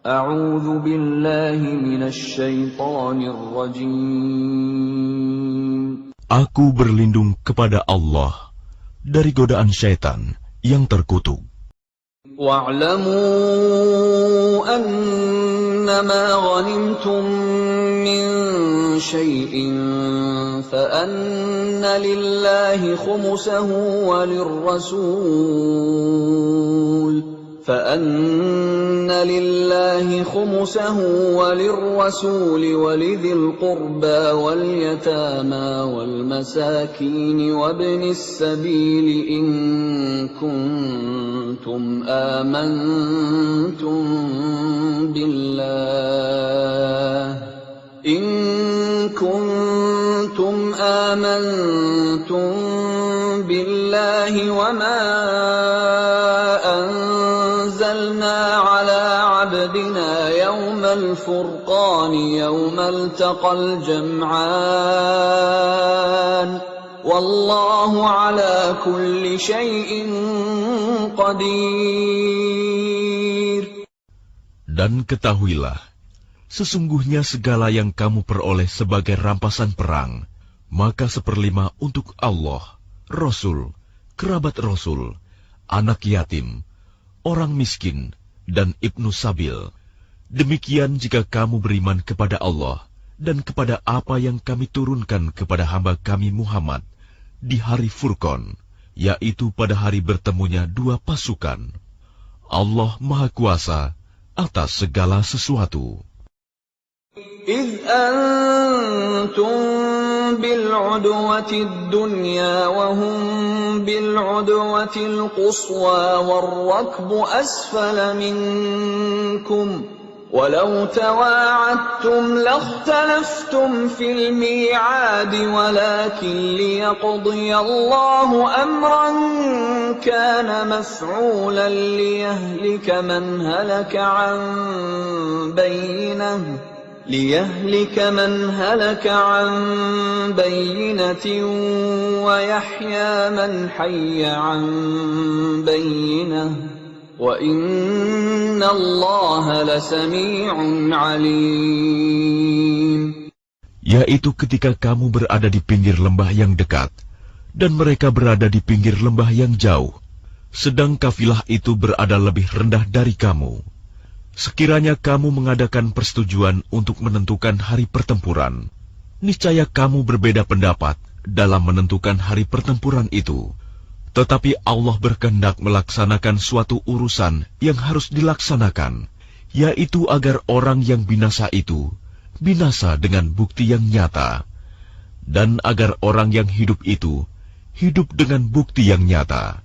A'udzu billahi minasy syaithanir rajim. Aku berlindung kepada Allah dari godaan syaitan yang terkutuk. Wa'lamu annama ghanimtum min syai'in fa anna lillahi khumsahu wa lirrasul فأن لله خمسه وللرسول ولذي القربى واليتامى والمساكين وابن السبيل إن كنتم آمنتم بالله وما أنزلنا على عبدنا يوم الفرقان يوم التقى الجمعان والله على كل شيء قدير. Dan ketahuilah, sesungguhnya segala yang kamu peroleh sebagai rampasan perang, maka 1/5 untuk Allah, Rasul, kerabat Rasul, anak yatim, orang miskin, dan ibnu sabil. Demikian jika kamu beriman kepada Allah dan kepada apa yang kami turunkan kepada hamba kami Muhammad di hari Furqan, yaitu pada hari bertemunya dua pasukan. Allah Maha Kuasa atas segala sesuatu. إذ أنتم بالعدوة الدنيا وهم بالعدوة القصوى والركب أسفل منكم ولو تواعدتم لاختلفتم في الميعاد ولكن ليقضي الله أمرا كان مفعولا ليهلك من هلك عن بينة ويحيى من حي عن بينة وإن الله لسميع عليم. Yaitu ketika kamu berada di pinggir lembah yang dekat dan mereka berada di pinggir lembah yang jauh, sedang kafilah itu berada lebih rendah dari kamu. Sekiranya kamu mengadakan persetujuan untuk menentukan hari pertempuran, niscaya kamu berbeda pendapat dalam menentukan hari pertempuran itu. Tetapi Allah berkehendak melaksanakan suatu urusan yang harus dilaksanakan, yaitu agar orang yang binasa itu binasa dengan bukti yang nyata, dan agar orang yang hidup itu hidup dengan bukti yang nyata.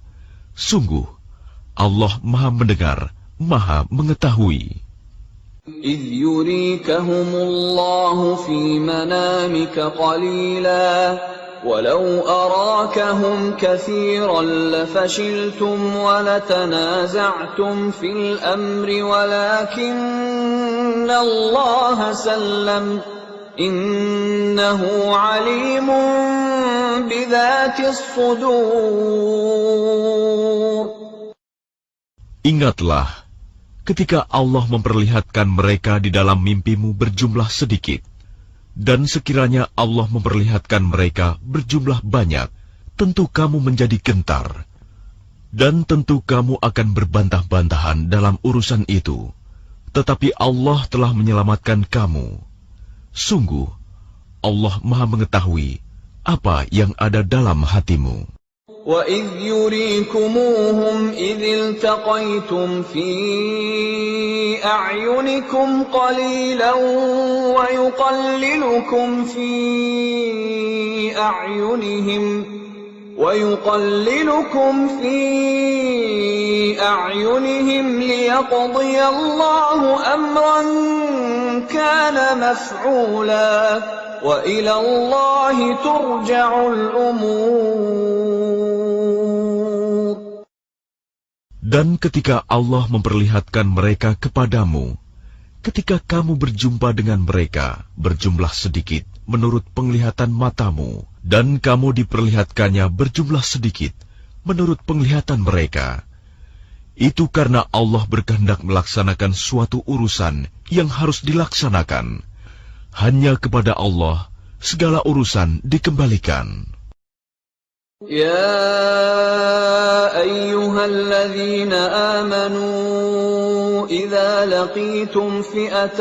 Sungguh, Allah Maha Mendengar, Maha Mengetahui. إذ يريكهم الله في منامك قليلا ولو أراكهم كثيرا لفشلتم ولتنازعتم في الأمر ولكن الله سلم إنه عليم بذات الصدور. Ingatlah ketika Allah memperlihatkan mereka di dalam mimpimu berjumlah sedikit, dan sekiranya Allah memperlihatkan mereka berjumlah banyak, tentu kamu menjadi gentar, dan tentu kamu akan berbantah-bantahan dalam urusan itu. Tetapi Allah telah menyelamatkan kamu. Sungguh, Allah Maha Mengetahui apa yang ada dalam hatimu. وَإِذْ يُرِيكُمُوهُمْ إِذِ الْتَقَيْتُمْ فِي أَعْيُنِكُمْ قَلِيلًا وَيُقَلِّلُكُمْ فِي أَعْيُنِهِمْ لِيَقْضِيَ اللَّهُ أَمْرًا كَانَ مَفْعُولًا وَإِلَى اللَّهِ تُرْجَعُ الْأُمُورُ. Dan ketika Allah memperlihatkan mereka kepadamu, ketika kamu berjumpa dengan mereka berjumlah sedikit menurut penglihatan matamu, dan kamu diperlihatkannya berjumlah sedikit menurut penglihatan mereka, Itu karena Allah berkehendak melaksanakan suatu urusan yang harus dilaksanakan. Hanya kepada Allah segala urusan dikembalikan. يا أيها الذين آمنوا إذا لقيتم فئة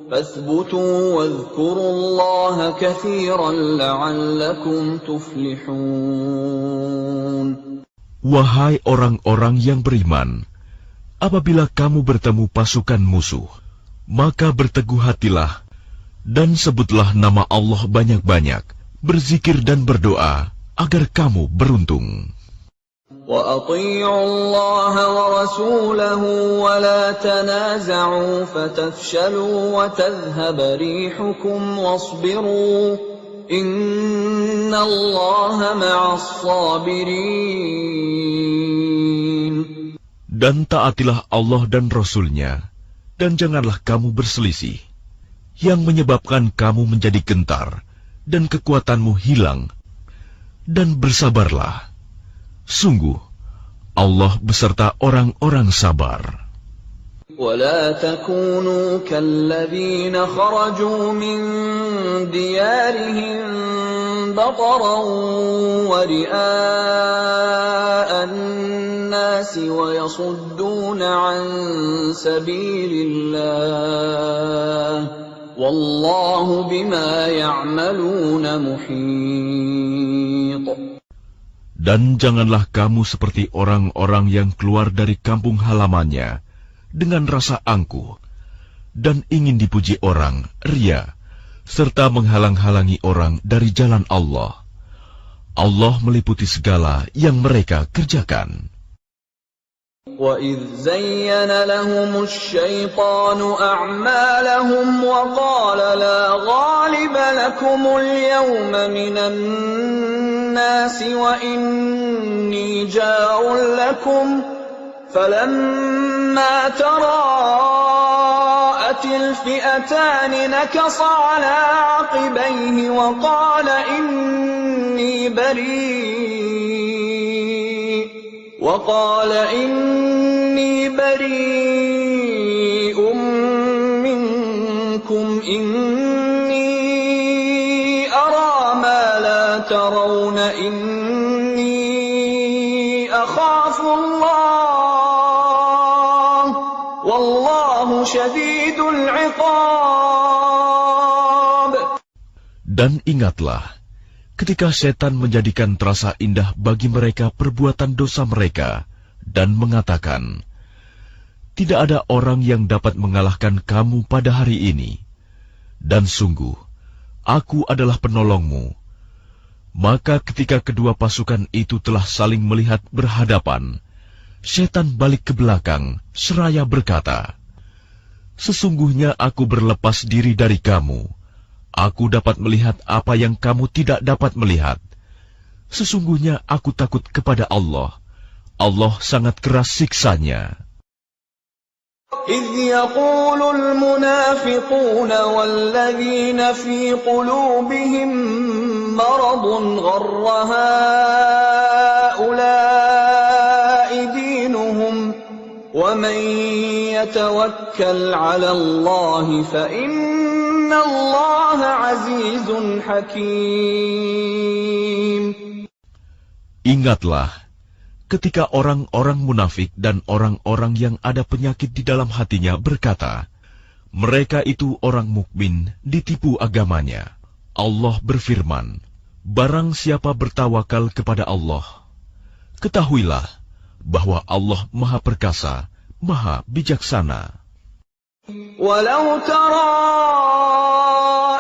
فاثبتوا واذكروا الله كثيرا لعلكم تفلحون. Wahai orang-orang yang beriman, apabila kamu bertemu pasukan musuh, maka berteguh hatilah dan sebutlah nama Allah banyak-banyak, berzikir dan berdoa agar kamu beruntung. وَأَطِيعُوا اللَّهَ وَرَسُولَهُ وَلَا تَنَازَعُوا فَتَفْشَلُوا وَتَذْهَبَ رِيحُكُمْ وَاصْبِرُوا إِنَّ اللَّهَ مَعَ الصَّابِرِينَ. Dan taatilah Allah dan Rasul-Nya, dan janganlah kamu berselisih, yang menyebabkan kamu menjadi gentar, dan kekuatanmu hilang, dan bersabarlah. Sungguh, Allah beserta orang-orang sabar. ولا تكونوا كالذين خرجوا من ديارهم بطرا ورئاء الناس ويصدون عن سبيل الله والله بما يعملون محيط. Dan janganlah kamu seperti orang-orang yang keluar dari kampung halamannya dengan rasa angkuh, dan ingin dipuji orang, ria, serta menghalang-halangi orang dari jalan Allah. Allah meliputi segala yang mereka kerjakan. وَإِذْ زَيَّنَ لَهُمُ الشَّيْطَانُ أَعْمَالَهُمْ وَقَالَ لَا غَالِبَ لَكُمُ الْيَوْمَ مِنَ النَّاسِ وَإِنِّي جَارٌ لَكُمْ فَلَمَّا تَرَاءَتِ الْفِئَتَانِ نَكَصَ عَلَى عَقِبَيْهِ وَقَالَ إِنِّي بَرِيءٌ مِّنكُمْ إِنِّي أَرَىٰ مَا لَا تَرَوْنَ إِنِّي أَخَافُ اللَّهَ وَاللَّهُ شَدِيدُ الْعِقَابِ. Dan ingatlah, ketika setan menjadikan terasa indah bagi mereka perbuatan dosa mereka, dan mengatakan, tidak ada orang yang dapat mengalahkan kamu pada hari ini, dan sungguh, aku adalah penolongmu. Maka ketika kedua pasukan itu telah saling melihat berhadapan, setan balik ke belakang, seraya berkata, sesungguhnya aku berlepas diri dari kamu. Aku dapat melihat apa yang kamu tidak dapat melihat. Sesungguhnya aku takut kepada Allah. Allah sangat keras siksanya. إِذْ يَقُولُ الْمُنَافِقُونَ وَالَّذِينَ فِي قُلُوبِهِم مَّرَضٌ غَرَّ هَٰؤُلَاءِ دِينُهُمْ وَمَن يَتَوَكَّلْ عَلَى اللَّهِ فَإِنَّ اللَّهَ عَزِيزٌ حَكِيمٌ. Ingatlah, ketika orang-orang munafik dan orang-orang yang ada penyakit di dalam hatinya berkata, mereka itu orang mukmin ditipu agamanya. Allah berfirman, barang siapa bertawakal kepada Allah, ketahuilah bahwa Allah Maha Perkasa, Maha Bijaksana. Walau tara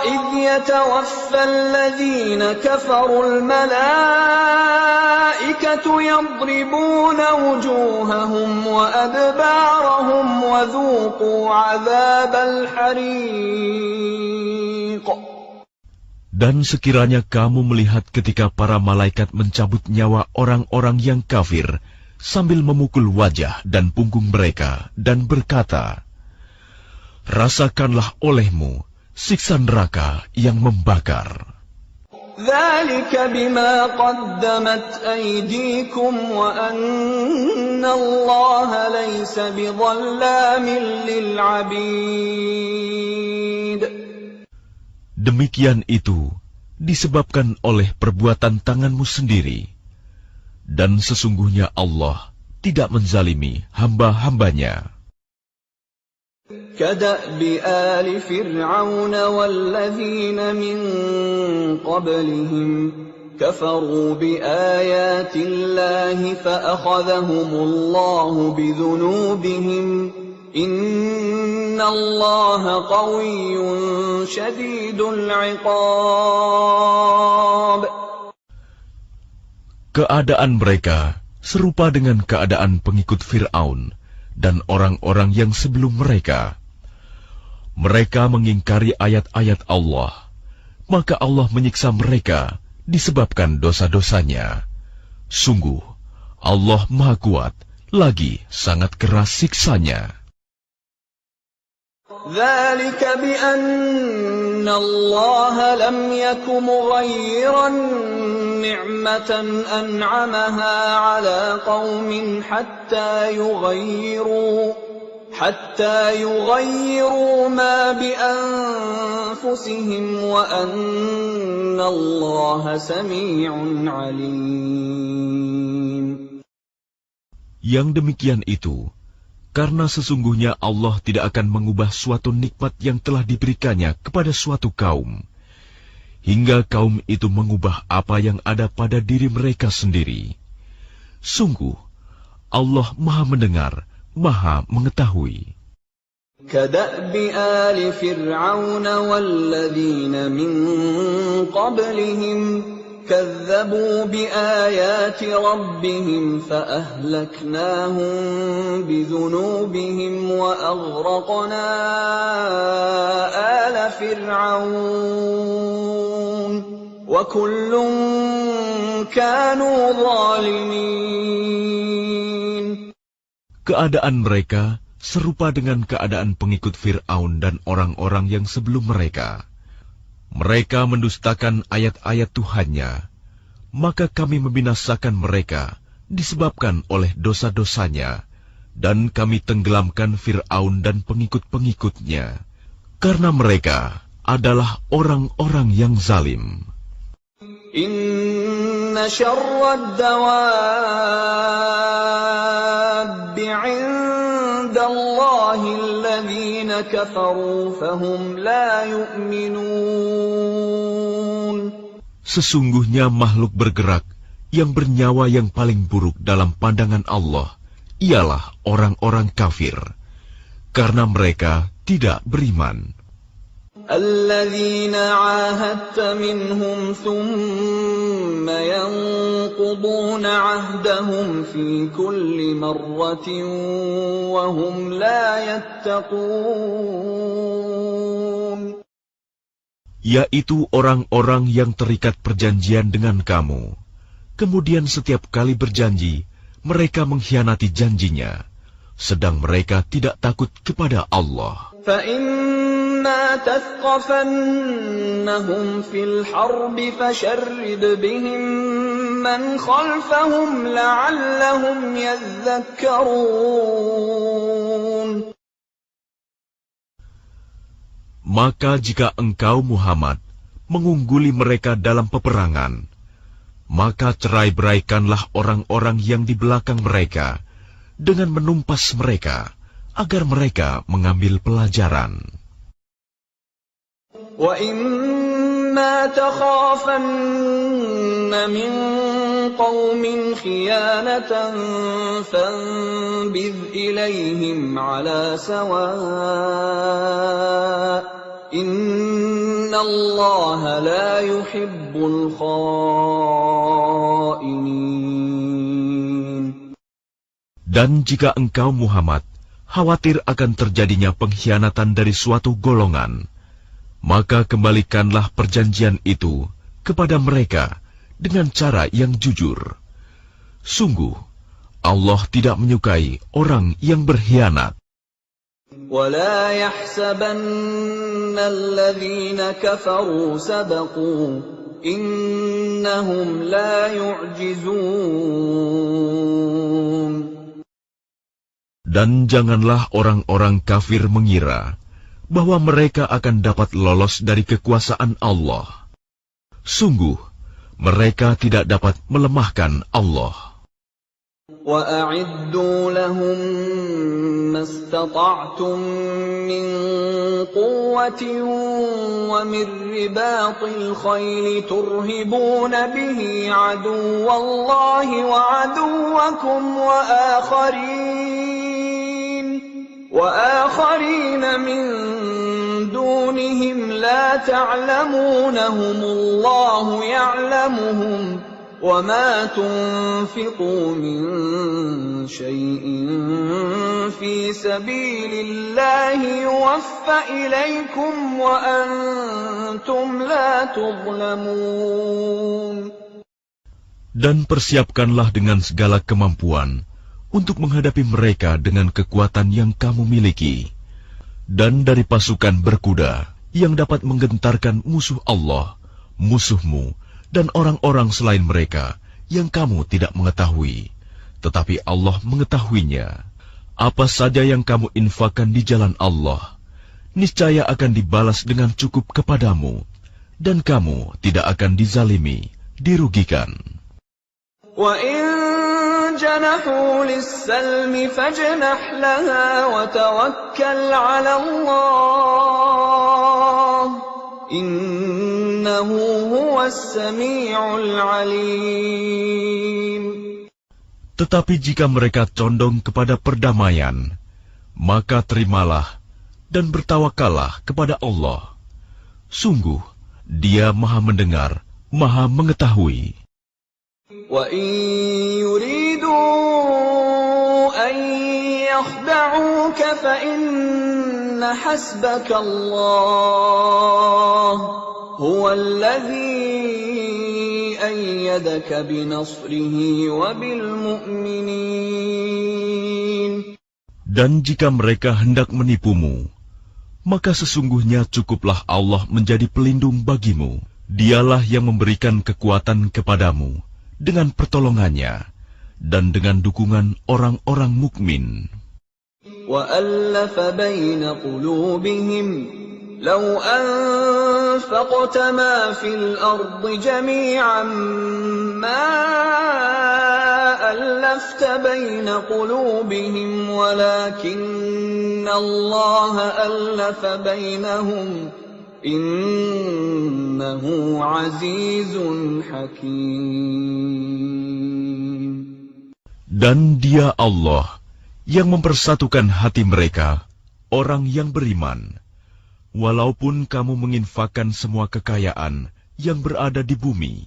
idh yatawaffa alladhina kafaru al-malaikatu yadribuna wujuhahum wa adbarahum wa dhuqu 'adzabal hariq. Dan sekiranya kamu melihat ketika para malaikat mencabut nyawa orang-orang yang kafir sambil memukul wajah dan punggung mereka dan berkata, rasakanlah olehmu siksa neraka yang membakar. ذلك بما قدمت أيديكم وأن الله ليس بظلام للعبيد. Demikian itu disebabkan oleh perbuatan tanganmu sendiri, dan sesungguhnya Allah tidak menzalimi hamba-hambanya. كدأب آل فرعون والذين من قبلهم كفروا بآيات الله فأخذهم الله بذنوبهم إن الله قوي شديد العقاب. Keadaan mereka serupa dengan keadaan pengikut Fir'aun dan orang-orang yang sebelum mereka. Mereka mengingkari ayat-ayat Allah, maka Allah menyiksa mereka disebabkan dosa-dosanya. Sungguh, Allah Maha Kuat, lagi sangat keras siksanya. ذلك بأن الله لم يك مغيرا نعمة أنعمها على قوم حتى يغيروا ما بأنفسهم وأن الله سميع عليم. Yang demikian itu karena sesungguhnya Allah tidak akan mengubah suatu nikmat yang telah diberikannya kepada suatu kaum, hingga kaum itu mengubah apa yang ada pada diri mereka sendiri. Sungguh, Allah Maha Mendengar, Maha Mengetahui. كدأب آل فرعون والذين من قبلهم كذبوا بآيات ربهم فأهلكناهم بذنوبهم وأغرقنا آل فرعون وكل كانوا ظالمين. Keadaan mereka serupa dengan keadaan pengikut Fir'aun dan orang-orang yang sebelum mereka. Mereka mendustakan ayat-ayat Tuhannya, maka kami membinasakan mereka disebabkan oleh dosa-dosanya, dan kami tenggelamkan Fir'aun dan pengikut-pengikutnya, karena mereka adalah orang-orang yang zalim. Inna syarrad dawabbi 'indallahi alladhina kafaru fahum la yu'minun. Sesungguhnya makhluk bergerak yang bernyawa yang paling buruk dalam pandangan Allah ialah orang-orang kafir, karena mereka tidak beriman. الذين عاهدت منهم ثم ينقضون عهدهم في كل مرة وهم لا يتقون. Yaitu orang-orang yang terikat perjanjian dengan kamu. Kemudian setiap kali berjanji, mereka mengkhianati janjinya, sedang mereka tidak takut kepada Allah. فَإِمَّا تَثْقَفَنَّهُمْ فِي الْحَرْبِ فَشَرِّدْ بِهِمْ مَنْ خَلْفَهُمْ لَعَلَّهُمْ يَذَّكَّرُونَ. Maka jika engkau Muhammad mengungguli mereka dalam peperangan, maka cerai-beraikanlah orang-orang yang di belakang mereka dengan menumpas mereka, agar mereka mengambil pelajaran. وَإِمَّا تَخَافَنَّ مِنْ قَوْمٍ خِيَانَةً فَانبِذْ إِلَيْهِمْ عَلَى سَوَاءٍ إِنَّ اللَّهَ لَا يُحِبُّ الْخَائِنِينَ. Dan jika engkau Muhammad khawatir akan terjadinya pengkhianatan dari suatu golongan, maka kembalikanlah perjanjian itu kepada mereka dengan cara yang jujur. Sungguh, Allah tidak menyukai orang yang berkhianat. وَلَا يَحْسَبَنَّ الَّذِينَ كَفَرُوا سَبَقُوا إنهم لا يعجزون. Dan janganlah orang-orang kafir mengira bahwa mereka akan dapat lolos dari kekuasaan Allah. Sungguh, mereka tidak dapat melemahkan Allah. وَأَعِدُّوا لَهُم مَّا اسْتَطَعْتُم مِّن قُوَّةٍ وَمِن رِّبَاطِ الْخَيْلِ تُرْهِبُونَ بِهِ عَدُوَّ اللَّهِ وَعَدُوَّكُمْ وَآخَرِينَ مِن دُونِهِمْ لَا تَعْلَمُونَهُمُ اللَّهُ يَعْلَمُهُمْ وَمَا تُنفِقُوا مِن شَيْءٍ فِي سَبِيلِ اللَّهِ يُوَفَّ إِلَيْكُمْ وَأَنْتُمْ لَا تُظْلَمُونَ. Dan persiapkanlah dengan segala kemampuan untuk menghadapi mereka dengan kekuatan yang kamu miliki, dan dari pasukan berkuda yang dapat menggentarkan musuh Allah, musuhmu, dan orang-orang selain mereka yang kamu tidak mengetahui, tetapi Allah mengetahuinya. Apa saja yang kamu infakkan di jalan Allah, niscaya akan dibalas dengan cukup kepadamu, dan kamu tidak akan dizalimi, dirugikan. وَإِن جَنَحُوا لِلسَّلْمِ فَاجْنَحْ لَهَا وَتَوَكَّلْ عَلَى اللَّهِ إِنَّهُ هُوَ السَّمِيعُ الْعَلِيمُ. Tetapi jika mereka condong kepada perdamaian, maka terimalah dan bertawakallah kepada Allah. Sungguh, Dia Maha Mendengar, Maha Mengetahui. وَإِن يُرِيدُوا أَن يَخْدَعُوكَ فَإِنَّ حَسْبَكَ اللَّهُ هُوَ الَّذِي أَيَّدَكَ بِنَصْرِهِ وَبِالْمُؤْمِنِينَ. Dan jika mereka hendak menipumu, maka sesungguhnya cukuplah Allah menjadi pelindung bagimu. Dialah yang memberikan kekuatan kepadamu dengan pertolongannya dan dengan dukungan orang-orang mukmin. وَأَلَّفَ بَيْنَ قُلُوبِهِمْ لَوْ أَنفَقْتَ مَا فِي الْأَرْضِ جَمِيعًا مَا أَلَّفْتَ بَيْنَ قُلُوبِهِمْ وَلَكِنَّ اللَّهَ أَلَّفَ بَيْنَهُمْ Innahu azizun hakim. Dan Dia Allah yang mempersatukan hati mereka, orang yang beriman. Walaupun kamu menginfakkan semua kekayaan yang berada di bumi,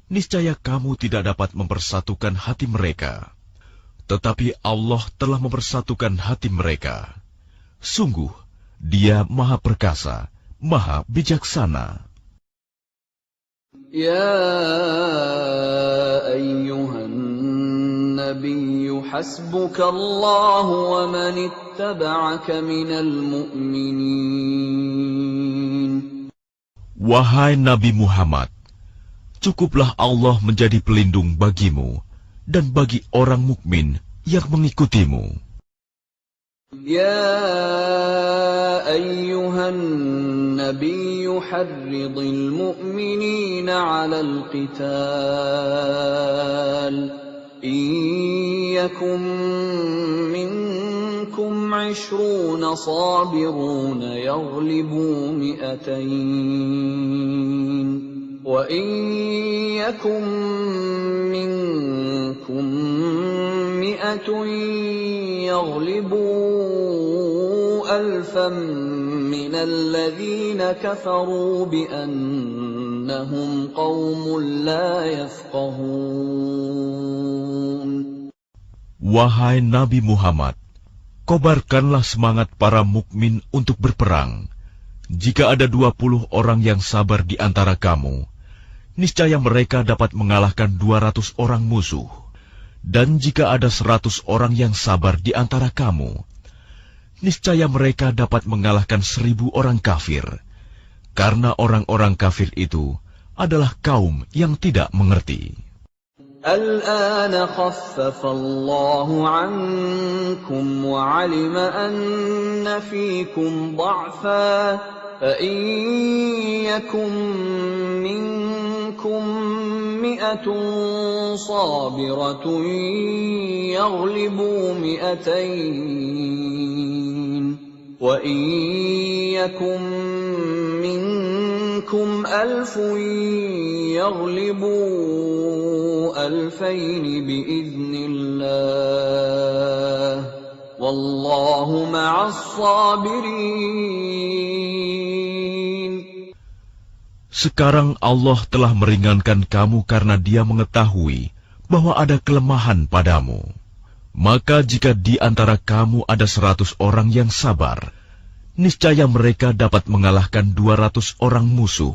niscaya kamu tidak dapat mempersatukan hati mereka. Tetapi Allah telah mempersatukan hati mereka. Sungguh, Dia Maha Perkasa, Maha Bijaksana. Ya ayyuhan nabiyyu hasbukallahu wa man ittaba'aka minal mu'minin. Wahai Nabi Muhammad, cukuplah Allah menjadi pelindung bagimu dan bagi orang mukmin yang mengikutimu. Ya ayyuhan nabiyyu harridil mu'minina 'alal qital in yakum minkum 'ishruna sabiruna yaghlibu mi'atayn wa in yakum minkum mi'atun yaghlibu ألفا من الذين كفروا بأنهم قوم لا يفقهون. Wahai Nabi Muhammad, kobarkanlah semangat para mukmin untuk berperang. Jika ada 20 orang yang sabar di antara kamu, niscaya mereka dapat mengalahkan 200 orang musuh. Dan jika ada 100 orang yang sabar di antara kamu, niscaya mereka dapat mengalahkan 1000 orang kafir, karena orang-orang kafir itu adalah kaum yang tidak mengerti. الآن خفف الله عنكم وعلم أن فيكم ضعفا فإن يكن منكم 100 صابرة يغلبوا 200 وَإِنْ يَكُنْ مِنْكُمْ 1000 يَغْلِبُوا 2000 بِإِذْنِ اللَّهِ وَاللَّهُ مَعَ الصَّابِرِينَ. Sekarang Allah telah meringankan kamu karena Dia mengetahui bahwa ada kelemahan padamu. Maka jika di antara kamu ada 100 orang yang sabar, niscaya mereka dapat mengalahkan 200 orang musuh.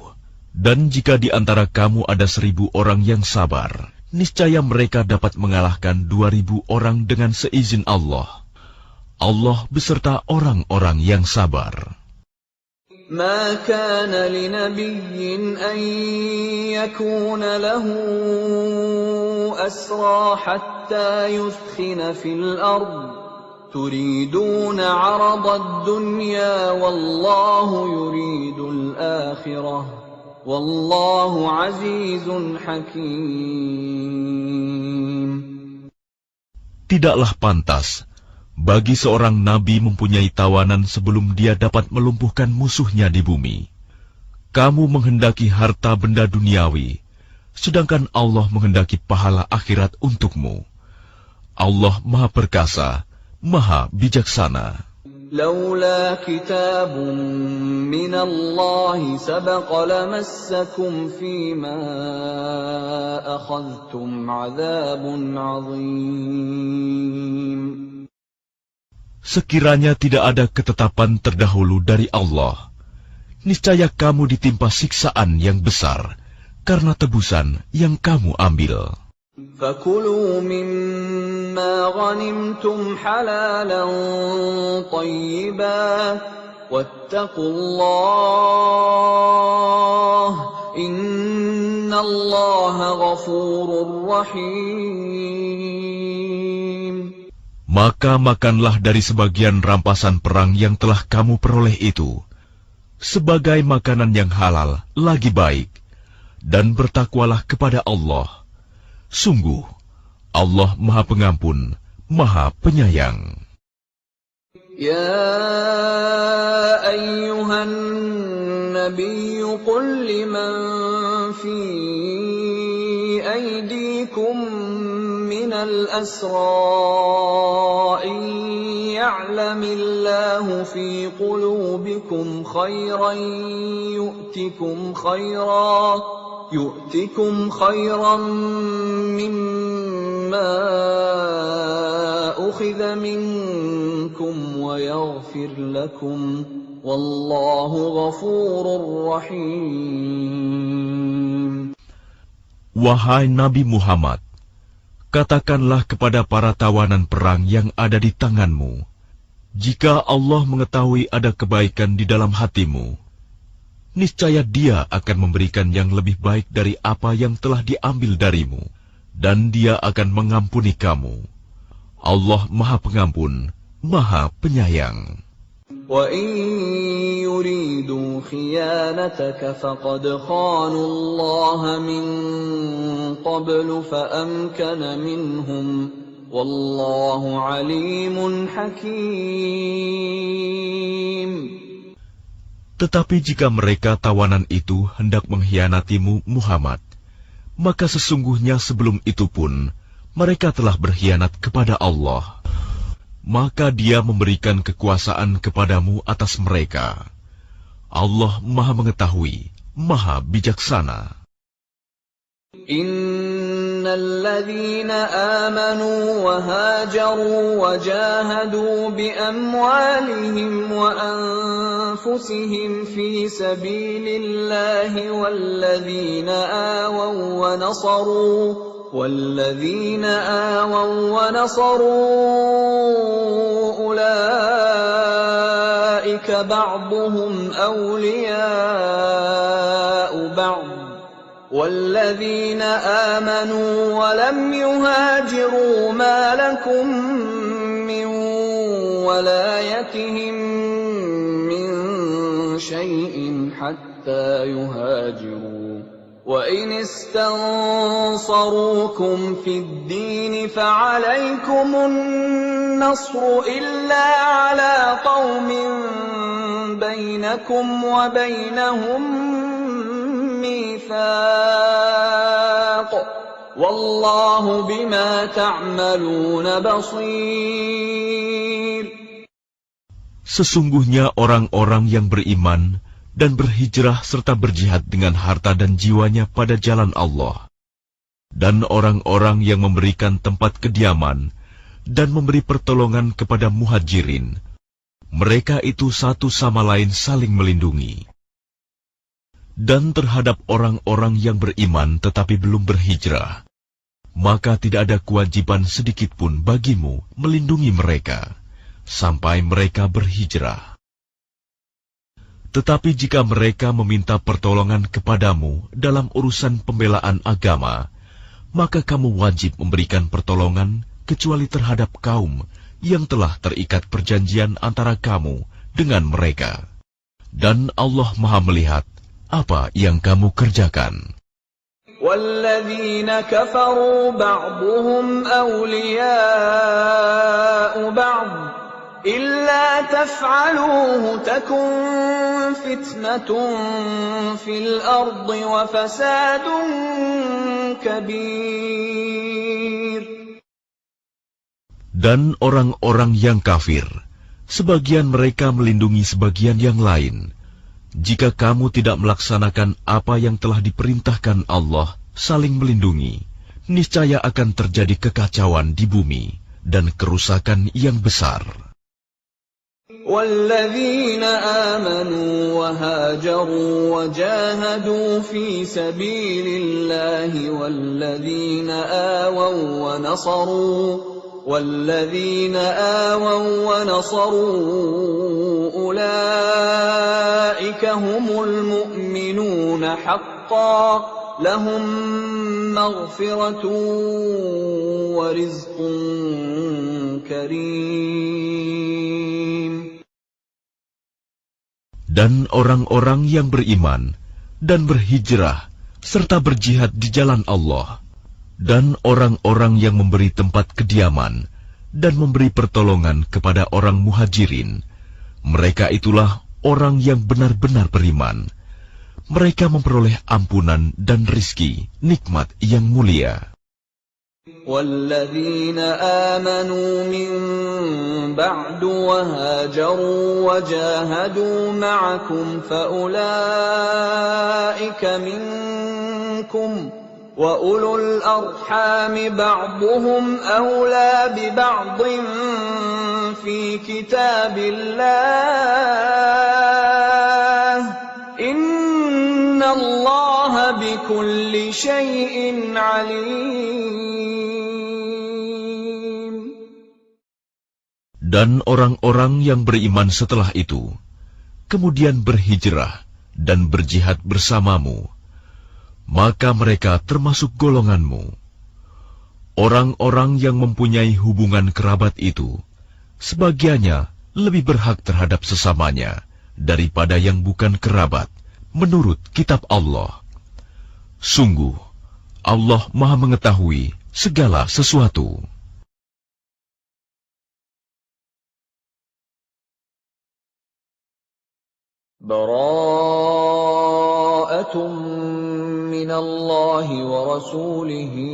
Dan jika di antara kamu ada 1000 orang yang sabar, niscaya mereka dapat mengalahkan 2000 orang dengan seizin Allah. Allah beserta orang-orang yang sabar. ما كان لنبي أن يكون له أسرى حتى يثخن في الأرض تريدون عرض الدنيا والله يريد الآخرة والله عزيز حكيم. Tidaklah pantas bagi seorang nabi mempunyai tawanan sebelum dia dapat melumpuhkan musuhnya di bumi. Kamu menghendaki harta benda duniawi, sedangkan Allah menghendaki pahala akhirat untukmu. Allah Maha Perkasa, Maha Bijaksana. لولا كتاب من الله سبق لمسكم فيما أخذتم عذاب عظيم. Sekiranya tidak ada ketetapan terdahulu dari Allah, niscaya kamu ditimpa siksaan yang besar karena tebusan yang kamu ambil. فَكُلُوا مِمَّا غَنِمْتُمْ حَلَالًا طَيِّبًا وَاتَّقُوا اللَّهَ إِنَّ اللَّهَ غَفُورٌ رَّحِيمٌ. Maka makanlah dari sebagian rampasan perang yang telah kamu peroleh itu, sebagai makanan yang halal lagi baik, dan bertakwalah kepada Allah. Sungguh, Allah Maha Pengampun, Maha Penyayang. يا أيها النبي قل لمن في أيديكم من الأسرى إن يعلم الله في قلوبكم خيرا يؤتكم خيرا مما أخذ منكم ويغفر لكم والله غفور رحيم. Wahai Nabi Muhammad, katakanlah kepada para tawanan perang yang ada di tanganmu, jika Allah mengetahui ada kebaikan di dalam hatimu, niscaya Dia akan memberikan yang lebih baik dari apa yang telah diambil darimu, dan Dia akan mengampuni kamu. Allah Maha Pengampun, Maha Penyayang. وَإِن يُرِيدُوا خِيَانَتَكَ فَقَدْ خَانُوا اللَّهَ مِن قَبْلُ فَأَمْكَنَ مِنْهُمْ وَاللَّهُ عَلِيمٌ حَكِيمٌ. Tetapi jika mereka tawanan itu hendak mengkhianatimu Muhammad, maka sesungguhnya sebelum itu pun mereka telah berkhianat kepada Allah. Maka Dia memberikan kekuasaan kepadamu atas mereka. Allah Maha Mengetahui, Maha Bijaksana. إِنَّ الَّذِينَ آمَنُوا وَهَاجَرُوا وَجَاهَدُوا بِأَمْوَالِهِمْ وَأَنفُسِهِمْ فِي سَبِيلِ اللَّهِ وَالَّذِينَ آوَوا وَّنَصَرُوا أُولَئِكَ بَعْضُهُمْ أَوْلِيَاءُ بَعْضٍ والذين آمنوا ولم يهاجروا ما لكم من ولايتهم من شيء حتى يهاجروا وإن استنصروكم في الدين فعليكم النصر إلا على قوم بينكم وبينهم ميثاق والله بما تعملون بصير. Sesungguhnya orang-orang yang beriman dan berhijrah serta berjihad dengan harta dan jiwanya pada jalan Allah, dan orang-orang yang memberikan tempat kediaman dan memberi pertolongan kepada muhajirin, mereka itu satu sama lain saling melindungi. Dan terhadap orang-orang yang beriman tetapi belum berhijrah, maka tidak ada kewajiban sedikitpun bagimu melindungi mereka sampai mereka berhijrah. Tetapi jika mereka meminta pertolongan kepadamu dalam urusan pembelaan agama, maka kamu wajib memberikan pertolongan kecuali terhadap kaum yang telah terikat perjanjian antara kamu dengan mereka. Dan Allah Maha melihat apa yang kamu kerjakan. وَالَّذِينَ كَفَرُوا بَعْضُهُمْ أَوْلِيَاءُ بَعْضٍ إِلَّا تَفْعَلُوهُ تَكُنْ فِتْنَةٌ فِي الْأَرْضِ وَفَسَادٌ كَبِيرٌ. Dan orang-orang yang kafir, sebagian mereka melindungi sebagian yang lain. Jika kamu tidak melaksanakan apa yang telah diperintahkan Allah, saling melindungi, niscaya akan terjadi kekacauan di bumi dan kerusakan yang besar. وَالَّذِينَ آمَنُوا وَهَاجَرُوا وَجَاهَدُوا فِي سَبِيلِ اللَّهِ وَالَّذِينَ آوَوا وَنَصَرُوا أُولَئِكَ هُمُ الْمُؤْمِنُونَ حَقًّا لَهُمْ مَغْفِرَةٌ وَرِزْقٌ كَرِيمٌ. Dan orang-orang yang beriman dan berhijrah serta berjihad di jalan Allah, dan orang-orang yang memberi tempat kediaman dan memberi pertolongan kepada orang muhajirin, mereka itulah orang yang benar-benar beriman. Mereka memperoleh ampunan dan rizki, nikmat yang mulia. وَالَّذِينَ آمَنُوا مِن بَعْدُ وَهَاجَرُوا وَجَاهَدُوا مَعَكُمْ فَأُولَئِكَ مِنكُمْ وَأُولُو الْأَرْحَامِ بَعْضُهُمْ أَوْلَى بِبَعْضٍ فِي كِتَابِ اللَّهِ إِنَّ اللَّهَ بِكُلِّ شَيْءٍ عَلِيمٌ. Dan orang-orang yang beriman setelah itu, kemudian berhijrah dan berjihad bersamamu, maka mereka termasuk golonganmu. Orang-orang yang mempunyai hubungan kerabat itu, sebagiannya lebih berhak terhadap sesamanya daripada yang bukan kerabat, menurut kitab Allah. Sungguh, Allah Maha mengetahui segala sesuatu. Bara'atun minallahi wa rasulihi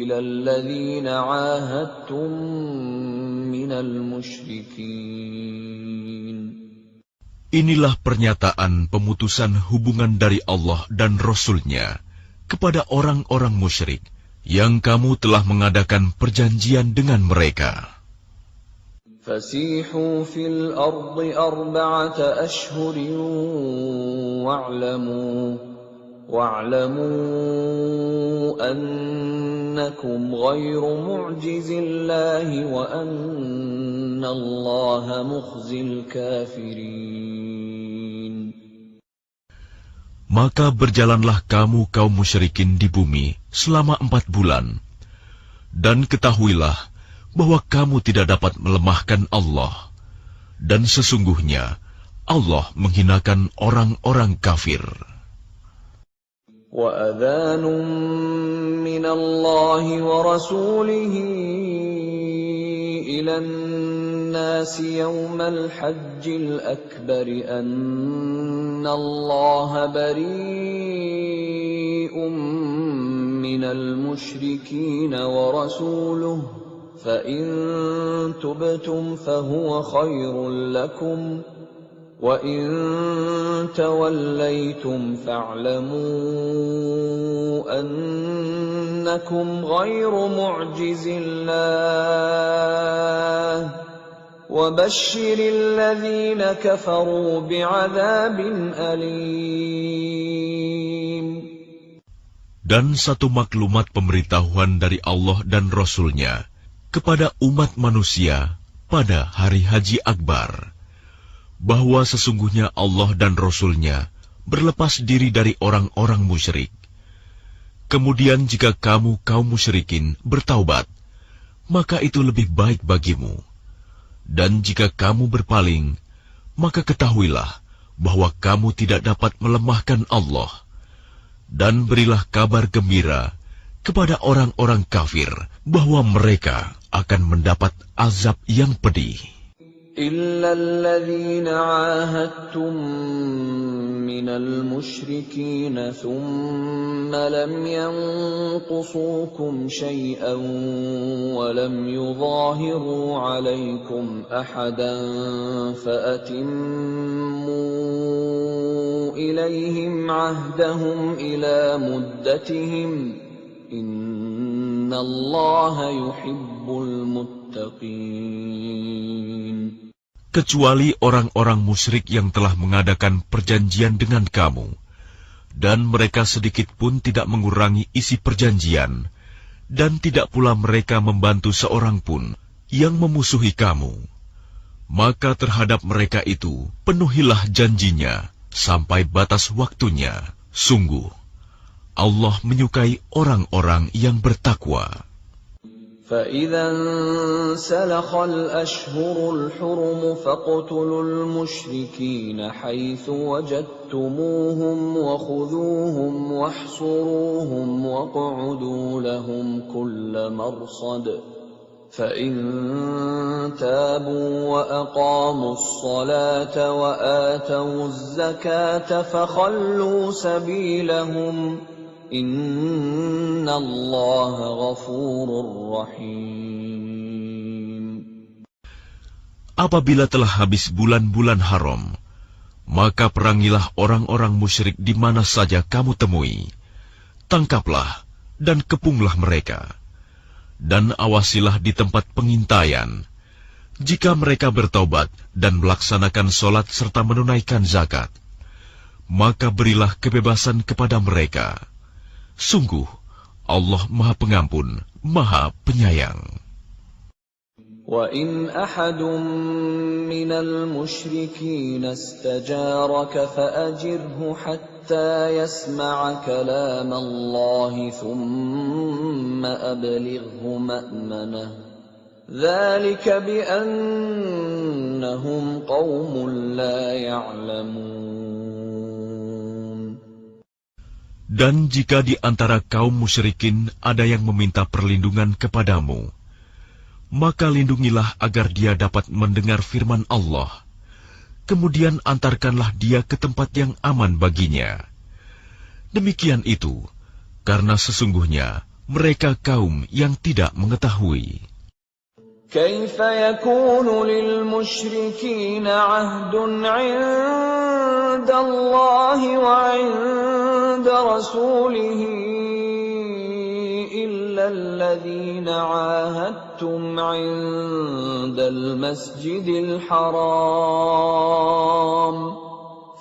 ilal ladzina 'ahadtum minal musyrikin. Inilah pernyataan pemutusan hubungan dari Allah dan Rasul-Nya kepada orang-orang musyrik yang kamu telah mengadakan perjanjian dengan mereka. فَسِيحُوا فِي الْأَرْضِ أَرْبَعَةَ أَشْهُرٍ وَاعْلَمُوا أَنَّكُمْ غَيْرُ مُعْجِزِ اللَّهِ وَأَنَّ اللَّهَ مُخْزِي الْكَافِرِينَ. Maka berjalanlah kamu kaum musyrikin di bumi selama 4 bulan. Dan ketahuilah bahwa kamu tidak dapat melemahkan Allah. Dan sesungguhnya Allah menghinakan orang-orang kafir. وَأَذَانٌ مِّنَ اللَّهِ وَرَسُولِهِ إِلَى النَّاسِ يَوْمَ الْحَجِّ الْأَكْبَرِ أَنَّ اللَّهَ بَرِيءٌ مِّنَ الْمُشْرِكِينَ وَرَسُولُهُ فَإِن تُبْتُمْ فَهُوَ خَيْرٌ لَّكُمْ وَإِن تَوَلَّيْتُمْ فَاعْلَمُوا أَنَّكُمْ غَيْرُ مُعْجِزِي اللَّهِ وَبَشِّرِ الَّذِينَ كَفَرُوا بِعَذَابٍ أَلِيمٍ. Dan satu maklumat pemberitahuan dari Allah dan Rasul-Nya kepada umat manusia pada hari Haji Akbar, bahwa sesungguhnya Allah dan Rasul-Nya berlepas diri dari orang-orang musyrik. Kemudian jika kamu kaum musyrikin bertaubat, maka itu lebih baik bagimu. Dan jika kamu berpaling, maka ketahuilah bahwa kamu tidak dapat melemahkan Allah. Dan berilah kabar gembira kepada orang-orang kafir bahwa mereka akan mendapat azab yang pedih. إِلَّا الَّذِينَ عَاهَدتُّم مِّنَ الْمُشْرِكِينَ ثُمَّ لَمْ يَنقُصُوكُمْ شَيْئًا وَلَمْ يُظَاهِرُوا عَلَيْكُمْ أَحَدًا فَأَتِمُّوا إِلَيْهِمْ عَهْدَهُمْ إِلَى مُدَّتِهِمْ إِنَّ اللَّهَ يُحِبُّ الْمُتَّقِينَ. Kecuali orang-orang musyrik yang telah mengadakan perjanjian dengan kamu, dan mereka sedikit pun tidak mengurangi isi perjanjian, dan tidak pula mereka membantu seorang pun yang memusuhi kamu. Maka terhadap mereka itu penuhilah janjinya sampai batas waktunya. Sungguh, Allah menyukai orang-orang yang bertakwa. فَإِذَا انسَلَخَ الْأَشْهُرُ الْحُرُمُ فَاقْتُلُوا الْمُشْرِكِينَ حَيْثُ وَجَدتُّمُوهُمْ وَخُذُوهُمْ وَاحْصُرُوهُمْ وَاقْعُدُوا لَهُمْ كُلَّ مَرْصَدٍ فَإِن تَابُوا وَأَقَامُوا الصَّلَاةَ وَآتَوُا الزَّكَاةَ فَخَلُّوا سَبِيلَهُمْ Inna Allah ghafurur rahim. Apabila telah habis bulan-bulan haram, maka perangilah orang-orang musyrik di mana saja kamu temui. Tangkaplah dan kepunglah mereka. Dan awasilah di tempat pengintaian. Jika mereka bertaubat dan melaksanakan sholat serta menunaikan zakat, maka berilah kebebasan kepada mereka. Sungguh, Allah Maha Pengampun, Maha Penyayang. وَإِنْ أَحَدٌ مِّنَ الْمُشْرِكِينَ اسْتَجَارَكَ فَأَجِرْهُ حَتَّى يَسْمَعَ كَلَامَ اللَّهِ ثُمَّ أَبْلِغْهُ مَأْمَنَهُ ذَلِكَ بِأَنَّهُمْ قَوْمٌ لَّا يَعْلَمُونَ. Dan jika di antara kaum musyrikin ada yang meminta perlindungan kepadamu, maka lindungilah agar dia dapat mendengar firman Allah. Kemudian antarkanlah dia ke tempat yang aman baginya. Demikian itu, karena sesungguhnya mereka kaum yang tidak mengetahui. كيف يكون للمشركين عهد عند الله وعند رسوله إلا الذين عاهدتم عند المسجد الحرام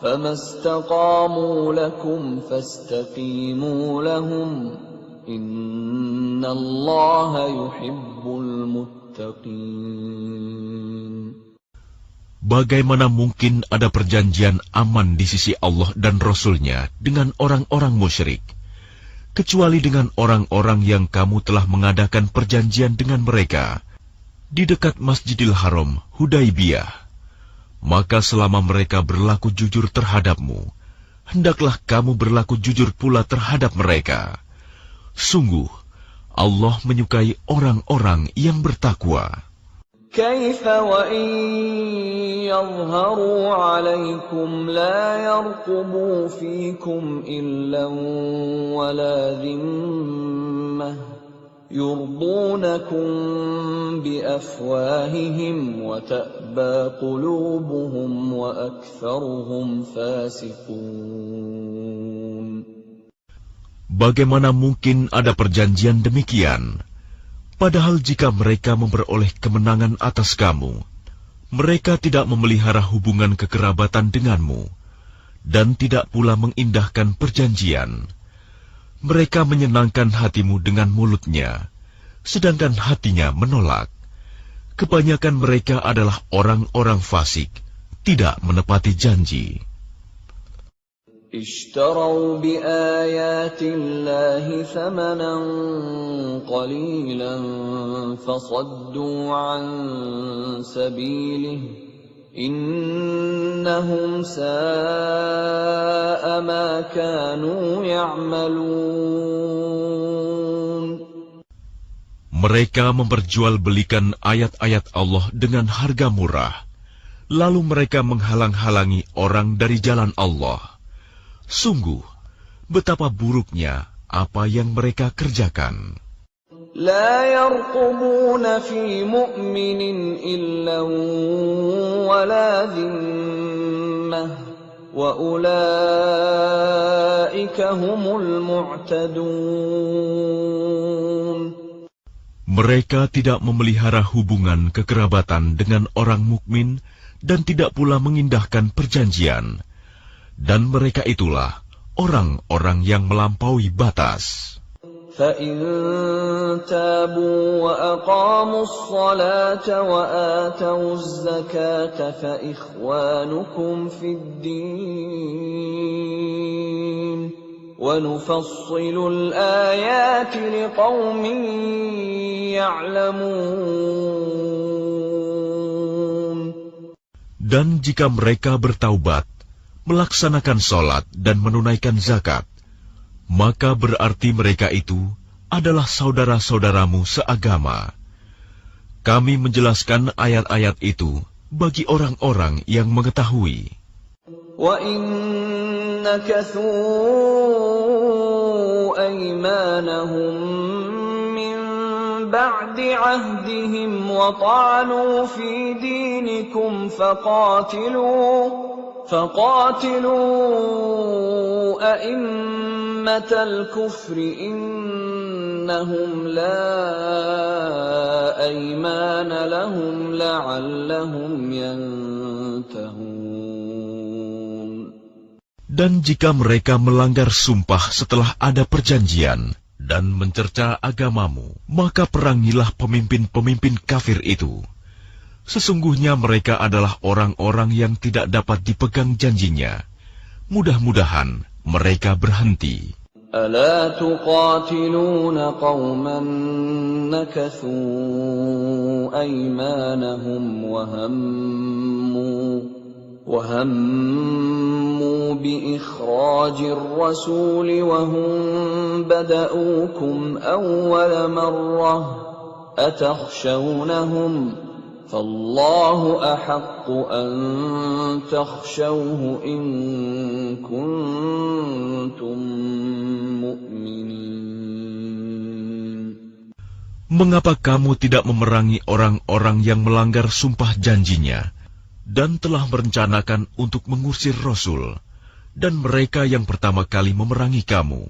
فما استقاموا لكم فاستقيموا لهم إن الله يحب المتقين. Bagaimana mungkin ada perjanjian aman di sisi Allah dan Rasul-Nya dengan orang-orang musyrik, kecuali dengan orang-orang yang kamu telah mengadakan perjanjian dengan mereka di dekat Masjidil Haram, Hudaibiyah. Maka selama mereka berlaku jujur terhadapmu, hendaklah kamu berlaku jujur pula terhadap mereka. Sungguh, Allah menyukai orang-orang yang bertakwa. كيف وإن يظهروا عليكم لا يرقبوا فيكم إلا ولا ذمة يرضونكم بأفواههم وتأبى قلوبهم وأكثرهم فاسقون. Bagaimana mungkin ada perjanjian demikian? Padahal jika mereka memperoleh kemenangan atas kamu, mereka tidak memelihara hubungan kekerabatan denganmu, dan tidak pula mengindahkan perjanjian. Mereka menyenangkan hatimu dengan mulutnya, sedangkan hatinya menolak. Kebanyakan mereka adalah orang-orang fasik, tidak menepati janji. اشتروا بآيات الله ثمنا قليلا فصدوا عن سبيله إنهم ساء ما كانوا يعملون. Mereka memperjualbelikan ayat-ayat Allah dengan harga murah, lalu mereka menghalang-halangi orang dari jalan Allah. Sungguh, betapa buruknya apa yang mereka kerjakan. لا يرقبون في مؤمن إلا ولا ذمة وأولئك هم المعتدون. Mereka tidak memelihara hubungan kekerabatan dengan orang mukmin dan tidak pula mengindahkan perjanjian. Dan mereka itulah orang-orang yang melampaui batas. فَإِن تَابُوا وَأَقَامُوا الصَّلَاةَ وَآتَوُا الزَّكَاةَ فَإِخْوَانُكُمْ فِي الدِّينِ وَنُفَصِّلُ الْآيَاتِ لِقَوْمٍ يَعْلَمُونَ. Dan jika mereka bertaubat, melaksanakan sholat dan menunaikan zakat, maka berarti mereka itu adalah saudara-saudaramu seagama. Kami menjelaskan ayat-ayat itu bagi orang-orang yang mengetahui. وَإِن نَكَثُوا أَيْمَانَهُم مِّن بَعْدِ عَهْدِهِمْ وَطَعَنُوا فِي دِينِكُمْ فقاتلوا أئمة الكفر إنهم لا أيمان لهم لعلهم ينتهون. Dan jika mereka melanggar sumpah setelah ada perjanjian dan mencerca agamamu, maka perangilah pemimpin-pemimpin kafir itu. Sesungguhnya mereka adalah orang-orang yang tidak dapat dipegang janjinya. Mudah-mudahan mereka berhenti. ألا تقاتلون قوما نكثوا أيمانهم وهموا بإخراج الرسول وهم بدأوكم أول مرة أتخشونهم فالله أحق أن تخشوه إن كنتم مؤمنين. Mengapa kamu tidak memerangi orang-orang yang melanggar sumpah janjinya dan telah merencanakan untuk mengusir Rasul dan mereka yang pertama kali memerangi kamu?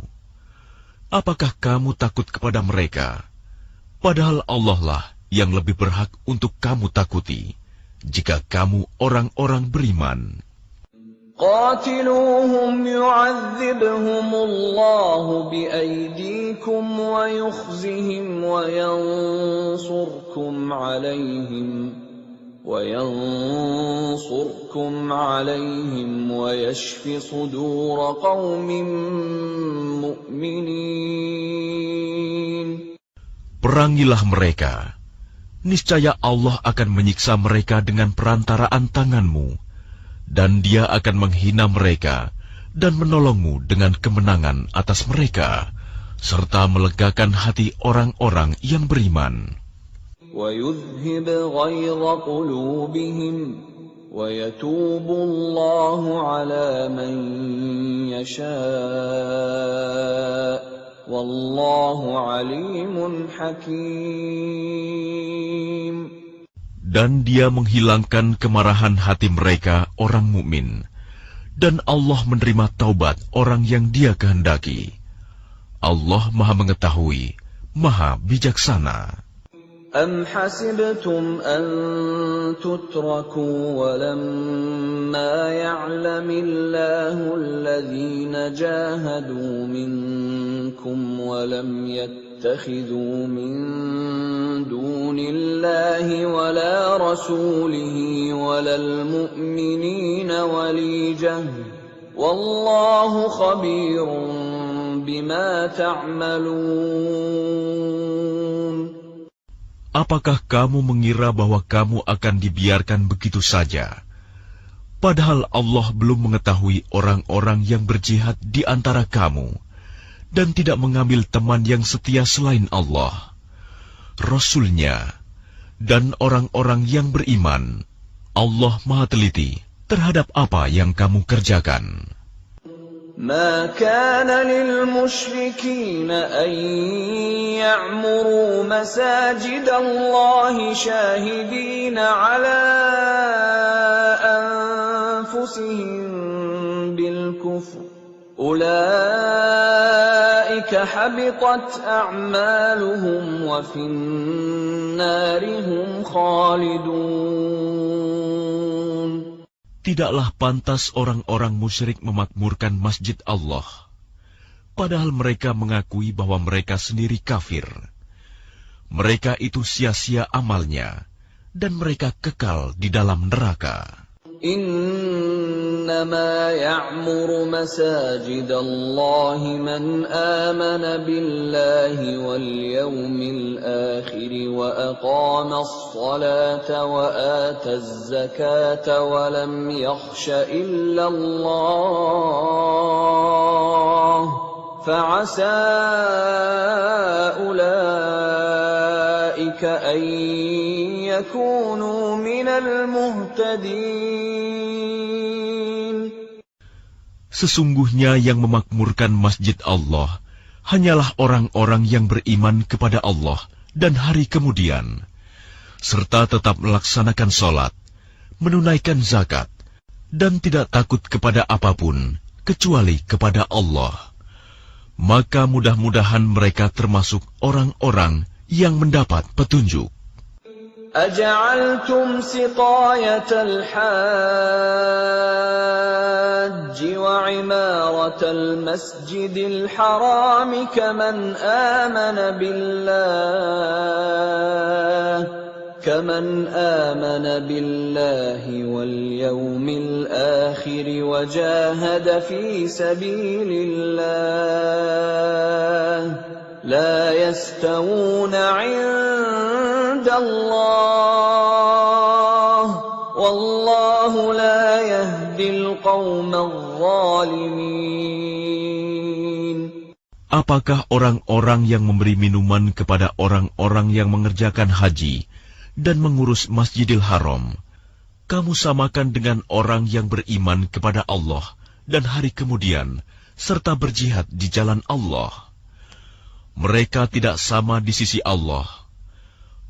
Apakah kamu takut kepada mereka? Padahal Allah lah yang lebih berhak untuk kamu takuti, jika kamu orang-orang beriman. قاتلوهم يعذبهم الله بأيديكم ويخزهم وينصركم عليهم وينصركم عليهم ويشف صدور قوم مؤمنين. Perangilah mereka. Niscaya Allah akan menyiksa mereka dengan perantaraan tanganmu, dan Dia akan menghina mereka dan menolongmu dengan kemenangan atas mereka, serta melegakan hati orang-orang yang beriman. وَيُذْهِبْ غَيْظَ قُلُوبِهِمْ وَيَتُوبُ اللَّهُ عَلَى مَن يَشَاءُ وَاللَّهُ عَلِيمٌ حَكِيمٌ. Dan Dia menghilangkan kemarahan hati mereka orang mukmin, dan Allah menerima taubat orang yang Dia kehendaki. Allah Maha Mengetahui, Maha Bijaksana. أَمْ حَسِبْتُمْ أَن تُتْرَكُوا وَلَمَّا يَعْلَمِ اللَّهُ الَّذِينَ جَاهَدُوا مِنكُمْ وَلَمْ يَتَّخِذُوا مِن دُونِ اللَّهِ وَلَا رَسُولِهِ وَلَا الْمُؤْمِنِينَ وَلِيجَةً وَاللَّهُ خَبِيرٌ بِمَا تَعْمَلُونَ. Apakah kamu mengira bahwa kamu akan dibiarkan begitu saja? Padahal Allah belum mengetahui orang-orang yang berjihad di antara kamu, dan tidak mengambil teman yang setia selain Allah, Rasul-Nya, dan orang-orang yang beriman. Allah Maha Teliti terhadap apa yang kamu kerjakan. ما كان للمشركين أن يعمروا مساجد الله شاهدين على أنفسهم بالكفر أولئك حبطت أعمالهم وفي النار هم خالدون. Tidaklah pantas orang-orang musyrik memakmurkan masjid Allah, padahal mereka mengakui bahwa mereka sendiri kafir. Mereka itu sia-sia amalnya, dan mereka kekal di dalam neraka. إنما يعمر مساجد الله من آمن بالله واليوم الآخر وأقام الصلاة وآتى الزكاة ولم يخش إلا الله فعسى أولئك أن يكونوا من المهتدين. Sesungguhnya yang memakmurkan masjid Allah hanyalah orang-orang yang beriman kepada Allah dan hari kemudian, serta tetap melaksanakan sholat, menunaikan zakat, dan tidak takut kepada apapun kecuali kepada Allah. Maka mudah-mudahan mereka termasuk orang-orang yang mendapat petunjuk. أجعلتم سقاية الحاج وعمارة المسجد الحرام كمن آمن بالله واليوم الآخر وجاهد في سبيل الله لا يستوون عند الله والله لا يهدي القوم الظالمين. Apakah orang-orang yang memberi minuman kepada orang-orang yang mengerjakan haji dan mengurus Masjidil Haram, kamu samakan dengan orang yang beriman kepada Allah dan hari kemudian, serta berjihad di jalan Allah? Mereka tidak sama di sisi Allah.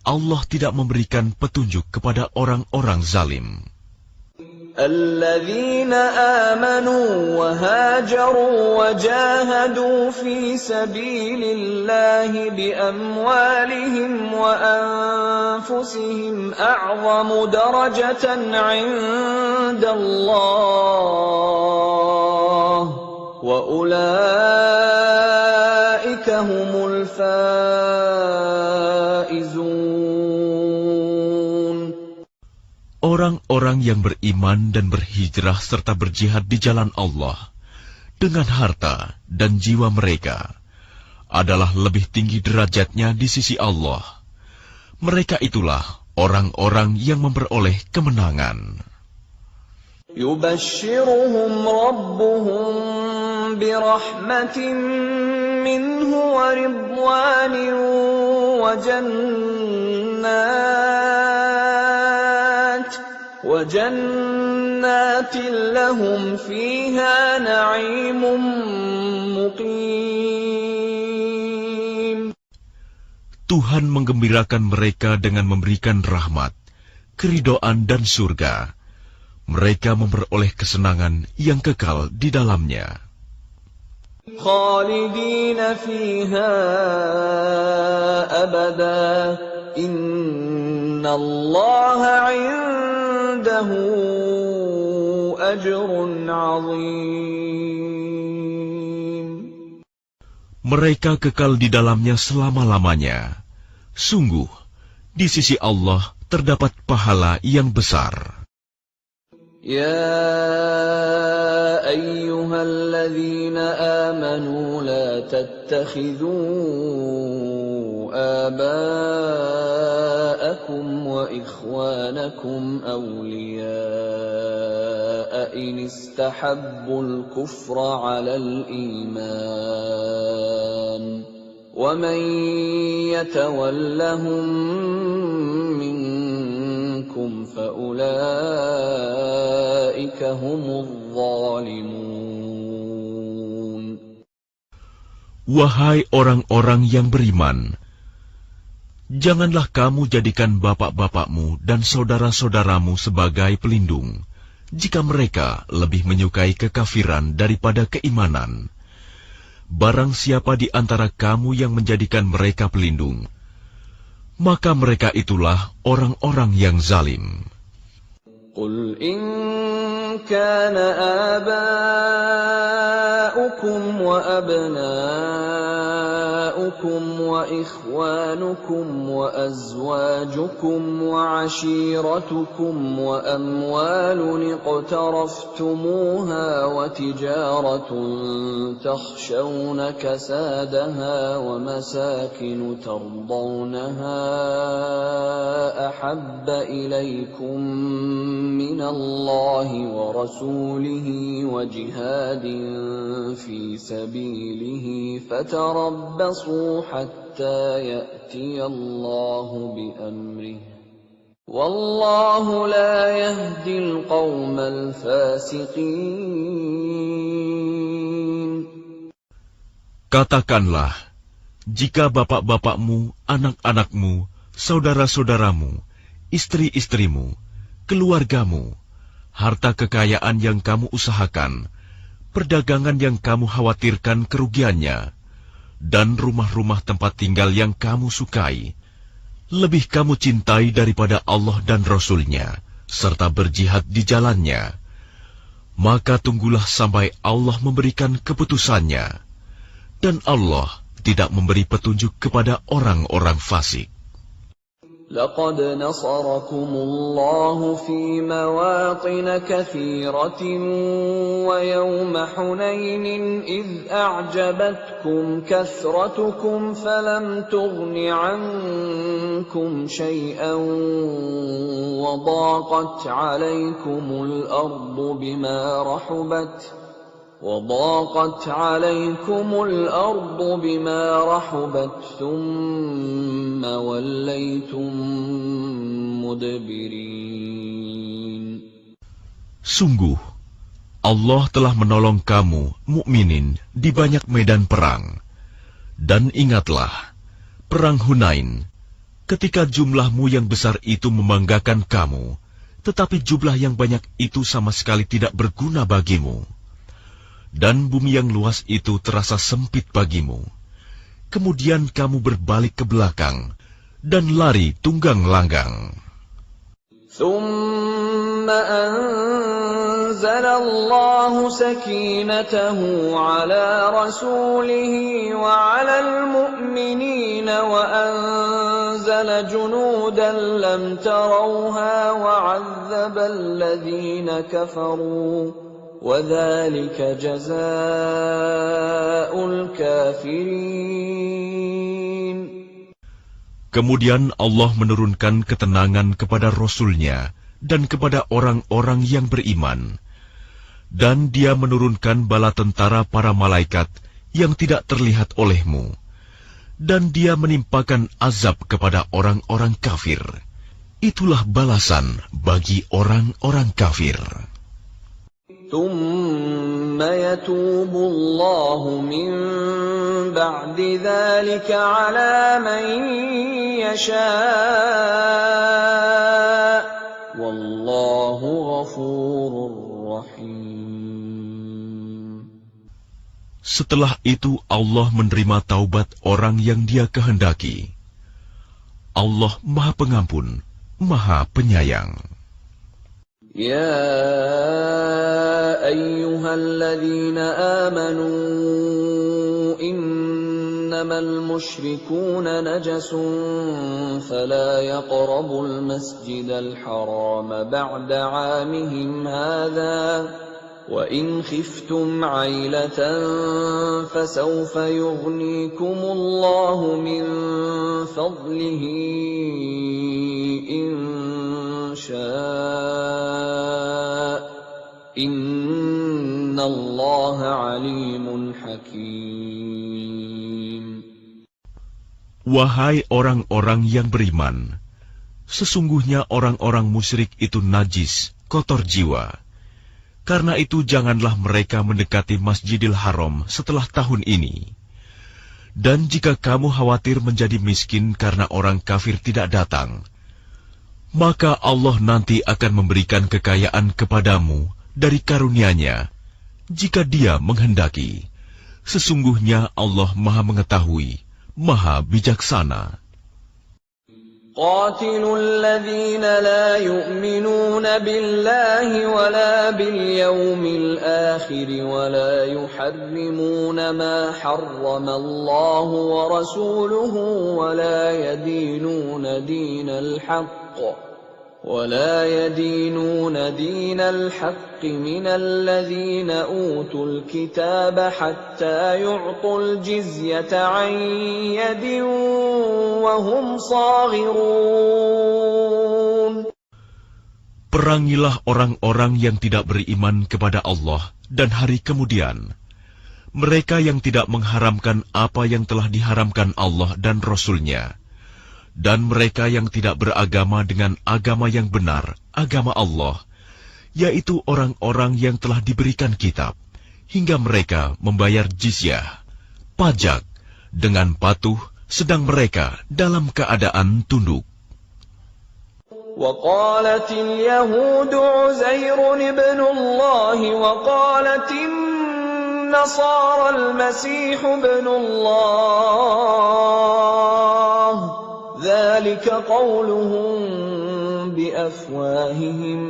Allah tidak memberikan petunjuk kepada orang-orang zalim. الذين آمنوا وهاجروا وجاهدوا في سبيل الله بأموالهم وأنفسهم أعظم درجة عند الله وأولئك هم الفائزون. Orang-orang yang beriman dan berhijrah serta berjihad di jalan Allah dengan harta dan jiwa mereka adalah lebih tinggi derajatnya di sisi Allah. Mereka itulah orang-orang yang memperoleh kemenangan. يبشرهم ربهم برحمة منه ورضوان وجنات لهم فيها نعيم مقيم. Tuhan menggembirakan mereka dengan memberikan rahmat, keridhaan dan surga. Mereka memperoleh kesenangan yang kekal di dalamnya. خالدين فيها أبدا إن الله عنده أجر عظيم. Mereka kekal di dalamnya selama-lamanya. Sungguh, di sisi Allah terdapat pahala yang besar. يا أيها الذين آمنوا لا تتخذوا آباءكم وإخوانكم أولياء إن استحبوا الكفر على الإيمان ومن يتولهم منكم فأولئك هم الظالمون. Wahai orang-orang yang beriman, janganlah kamu jadikan bapak-bapakmu dan saudara-saudaramu sebagai pelindung, jika mereka lebih menyukai kekafiran daripada keimanan. Barang siapa di antara kamu yang menjadikan mereka pelindung, maka mereka itulah orang-orang yang zalim. قل إن كان آباؤكم وأبناؤكم وإخوانكم وأزواجكم وعشيرتكم وأموال اقترفتموها وتجارة تخشون كسادها ومساكن ترضونها أحب إليكم من الله ورسوله وجهاد في سبيله فتربصوا حتى يأتي الله بأمره والله لا يهدي القوم الفاسقين. Katakanlah, jika bapak-bapakmu, anak-anakmu, saudara-saudaramu, istri-istrimu, keluargamu, harta kekayaan yang kamu usahakan, perdagangan yang kamu khawatirkan kerugiannya, dan rumah-rumah tempat tinggal yang kamu sukai, lebih kamu cintai daripada Allah dan Rasul-Nya, serta berjihad di jalannya, maka tunggulah sampai Allah memberikan keputusannya, dan Allah tidak memberi petunjuk kepada orang-orang fasik. لقد نصركم الله في مواطن كثيرة ويوم حنين إذ أعجبتكم كثرتكم فلم تغن عنكم شيئا وضاقت عليكم الأرض بما رحبت ثم وليتم مدبرين. Sungguh, Allah telah menolong kamu, mukminin, di banyak medan perang. Dan ingatlah, perang Hunain, ketika jumlahmu yang besar itu membanggakan kamu, tetapi jumlah yang banyak itu sama sekali tidak berguna bagimu. Dan bumi yang luas itu terasa sempit bagimu. Kemudian kamu berbalik ke belakang dan lari tunggang langgang. ثم أنزل الله سكينته على رسوله وعلى المؤمنين وأنزل أرسل جنودا لم تروها وعذب الذين كفروا وذلك جزاء الكافرين. Kemudian Allah menurunkan ketenangan kepada Rasul-Nya dan kepada orang-orang yang beriman. Dan Dia menurunkan bala tentara para malaikat yang tidak terlihat olehmu. Dan Dia menimpakan azab kepada orang-orang kafir. Itulah balasan bagi orang-orang kafir. ثم يتوب الله من بعد ذلك على من يشاء والله غفور رحيم. Setelah itu Allah menerima taubat orang yang Dia kehendaki. Allah Maha Pengampun, Maha Penyayang. يا أيها الذين آمنوا إنما المشركون نجس فلا يقربوا المسجد الحرام بعد عامهم هذا وإن خفتم عيلة فسوف يغنيكم الله من فضله إن شاء إن الله عليم حكيم. Wahai orang-orang yang beriman, sesungguhnya orang-orang musyrik itu najis, kotor jiwa. Karena itu janganlah mereka mendekati Masjidil Haram setelah tahun ini. Dan jika kamu khawatir menjadi miskin karena orang kafir tidak datang, maka Allah nanti akan memberikan kekayaan kepadamu dari karunia-Nya, jika Dia menghendaki. Sesungguhnya Allah Maha Mengetahui, Maha Bijaksana. قاتلوا الذين لا يؤمنون بالله ولا باليوم الآخر ولا يحرمون ما حرم الله ورسوله ولا يدينون دين الحق من الذين أوتوا الكتاب حتى يعطوا الجزية عن يد وهم صاغرون. Perangilah orang-orang yang tidak beriman kepada Allah dan hari kemudian. Mereka yang tidak mengharamkan apa yang telah diharamkan Allah dan Rasul-Nya. Dan mereka yang tidak beragama dengan agama yang benar, agama Allah, yaitu orang-orang yang telah diberikan kitab, hingga mereka membayar jizyah, pajak, dengan patuh, sedang mereka dalam keadaan tunduk. وقالت اليهود عزير ابن الله وقالت النصارى المسيح ابن الله ذلك قولهم بأفواههم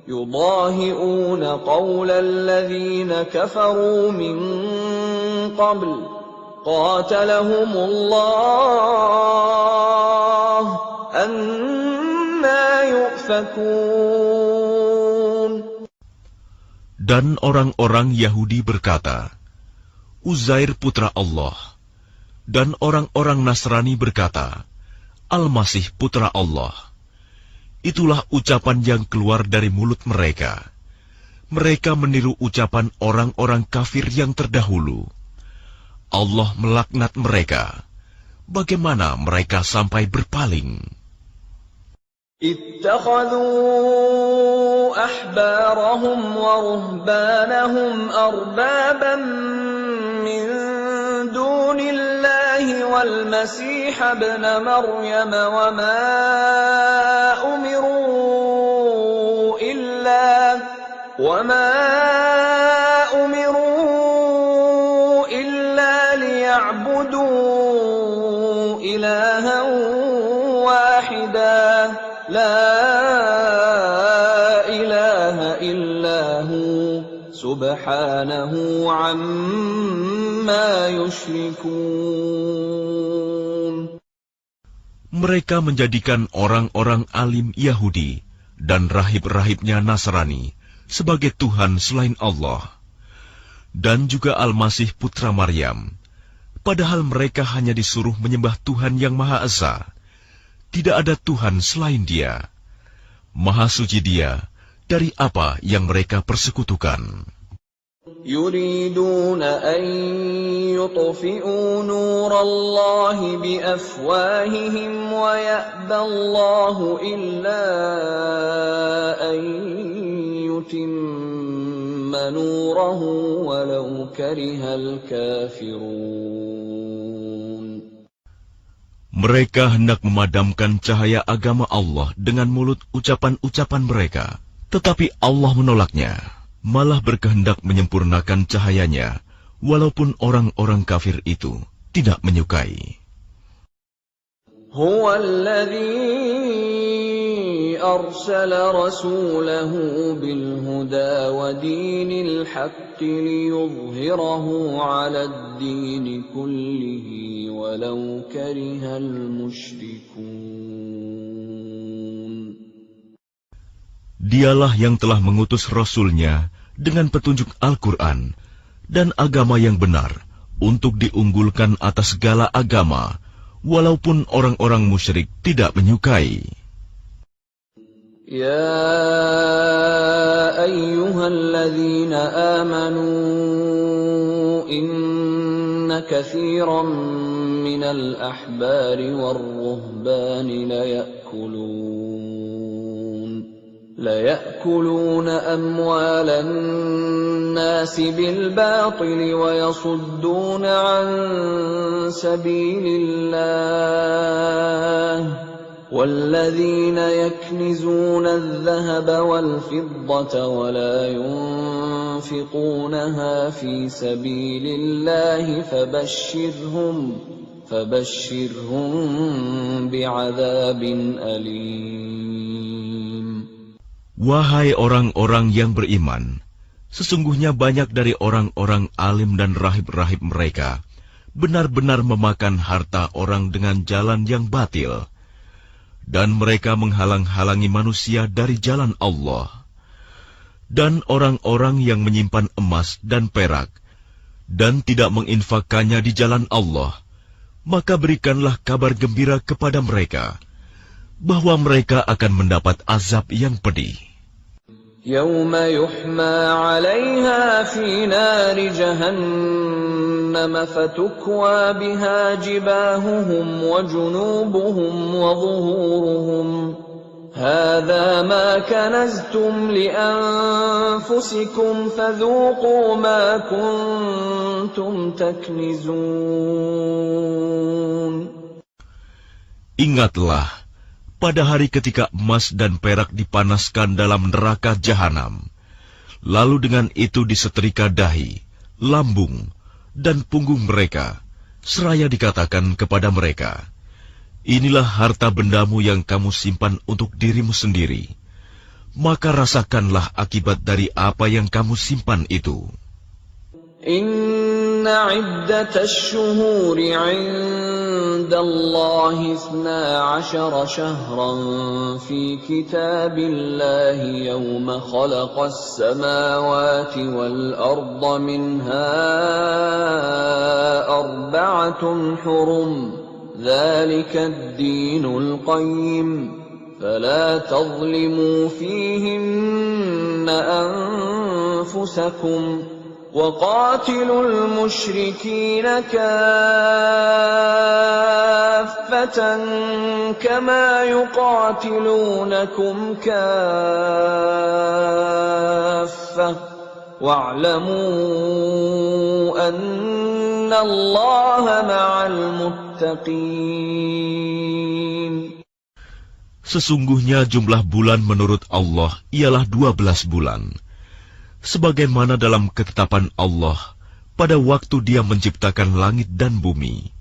يضاهئون قول الذين كفروا من قبل قاتلهم الله أنى يؤفكون. Dan orang-orang Yahudi berkata, Uzair putra Allah. Dan orang-orang Nasrani berkata, Al-Masih putra Allah. Itulah ucapan yang keluar dari mulut mereka. Mereka meniru ucapan orang-orang kafir yang terdahulu. Allah melaknat mereka. Bagaimana mereka sampai berpaling? اتخذوا أحبارهم ورهبانهم أربابا من دون الله والمسيح ابن مريم وما أمروا إلا ليعبدوا إلها واحدا لا إله إلا هو سبحانه عما يشركون. Mereka menjadikan orang-orang alim Yahudi dan rahib-rahibnya Nasrani sebagai Tuhan selain Allah, dan juga Al-Masih putra Maryam, padahal mereka hanya disuruh menyembah Tuhan yang Maha Esa. Tidak ada Tuhan selain Dia. Maha suci Dia dari apa yang mereka persekutukan. يريدون أن يطفئوا نور الله بأفواههم ويأبى الله إلا أن يتم نوره ولو كره الكافرون. Mereka hendak memadamkan cahaya agama Allah dengan mulut ucapan-ucapan mereka, tetapi Allah menolaknya, malah berkehendak menyempurnakan cahayanya, walaupun orang-orang kafir itu tidak menyukai. Huwa alladhi arsala rasulahu bil huda wa dinil haqqi liyudhhirahu 'ala ad-din kullihi walau karihal musyrikun. Dialah yang telah mengutus Rasul-Nya dengan petunjuk Al-Quran dan agama yang benar untuk diunggulkan atas segala agama, walaupun orang-orang musyrik tidak menyukai. Ya ayyuhalladzina amanu inna katsiran minal ahbari war-ruhbani ليأكلون أموال الناس بالباطل ويصدون عن سبيل الله والذين يكنزون الذهب والفضة ولا ينفقونها في سبيل الله فبشرهم بعذاب أليم. Wahai orang-orang yang beriman, sesungguhnya banyak dari orang-orang alim dan rahib-rahib mereka benar-benar memakan harta orang dengan jalan yang batil, dan mereka menghalang-halangi manusia dari jalan Allah. Dan orang-orang yang menyimpan emas dan perak dan tidak menginfakkannya di jalan Allah, maka berikanlah kabar gembira kepada mereka bahwa mereka akan mendapat azab yang pedih. يوم يحمى عليها في نار جهنم فتكوى بها جباههم وجنوبهم وظهورهم هذا ما كنزتم لأنفسكم فذوقوا ما كنتم تكنزون. Ingatlah pada hari ketika emas dan perak dipanaskan dalam neraka jahanam, lalu dengan itu disetrika dahi, lambung, dan punggung mereka, seraya dikatakan kepada mereka, inilah harta bendamu yang kamu simpan untuk dirimu sendiri, maka rasakanlah akibat dari apa yang kamu simpan itu. Inna iddatash shuhuri 'inda Allahi 12 shahran fi kitabillahi yawma khalaqas samawati wal arda minha arba'atun hurum dhalika ad-dinul qayyim fala tadhlimu fihinna anfusakum وَقَاتِلُوا الْمُشْرِكِينَ كَافَّةً كَمَا يُقَاتِلُونَكُمْ كَافَّةً وَاعْلَمُوا أَنَّ اللَّهَ مَعَ الْمُتَّقِينَ. Sesungguhnya jumlah bulan menurut Allah ialah 12 bulan. Sebagaimana dalam ketetapan Allah pada waktu Dia menciptakan langit dan bumi,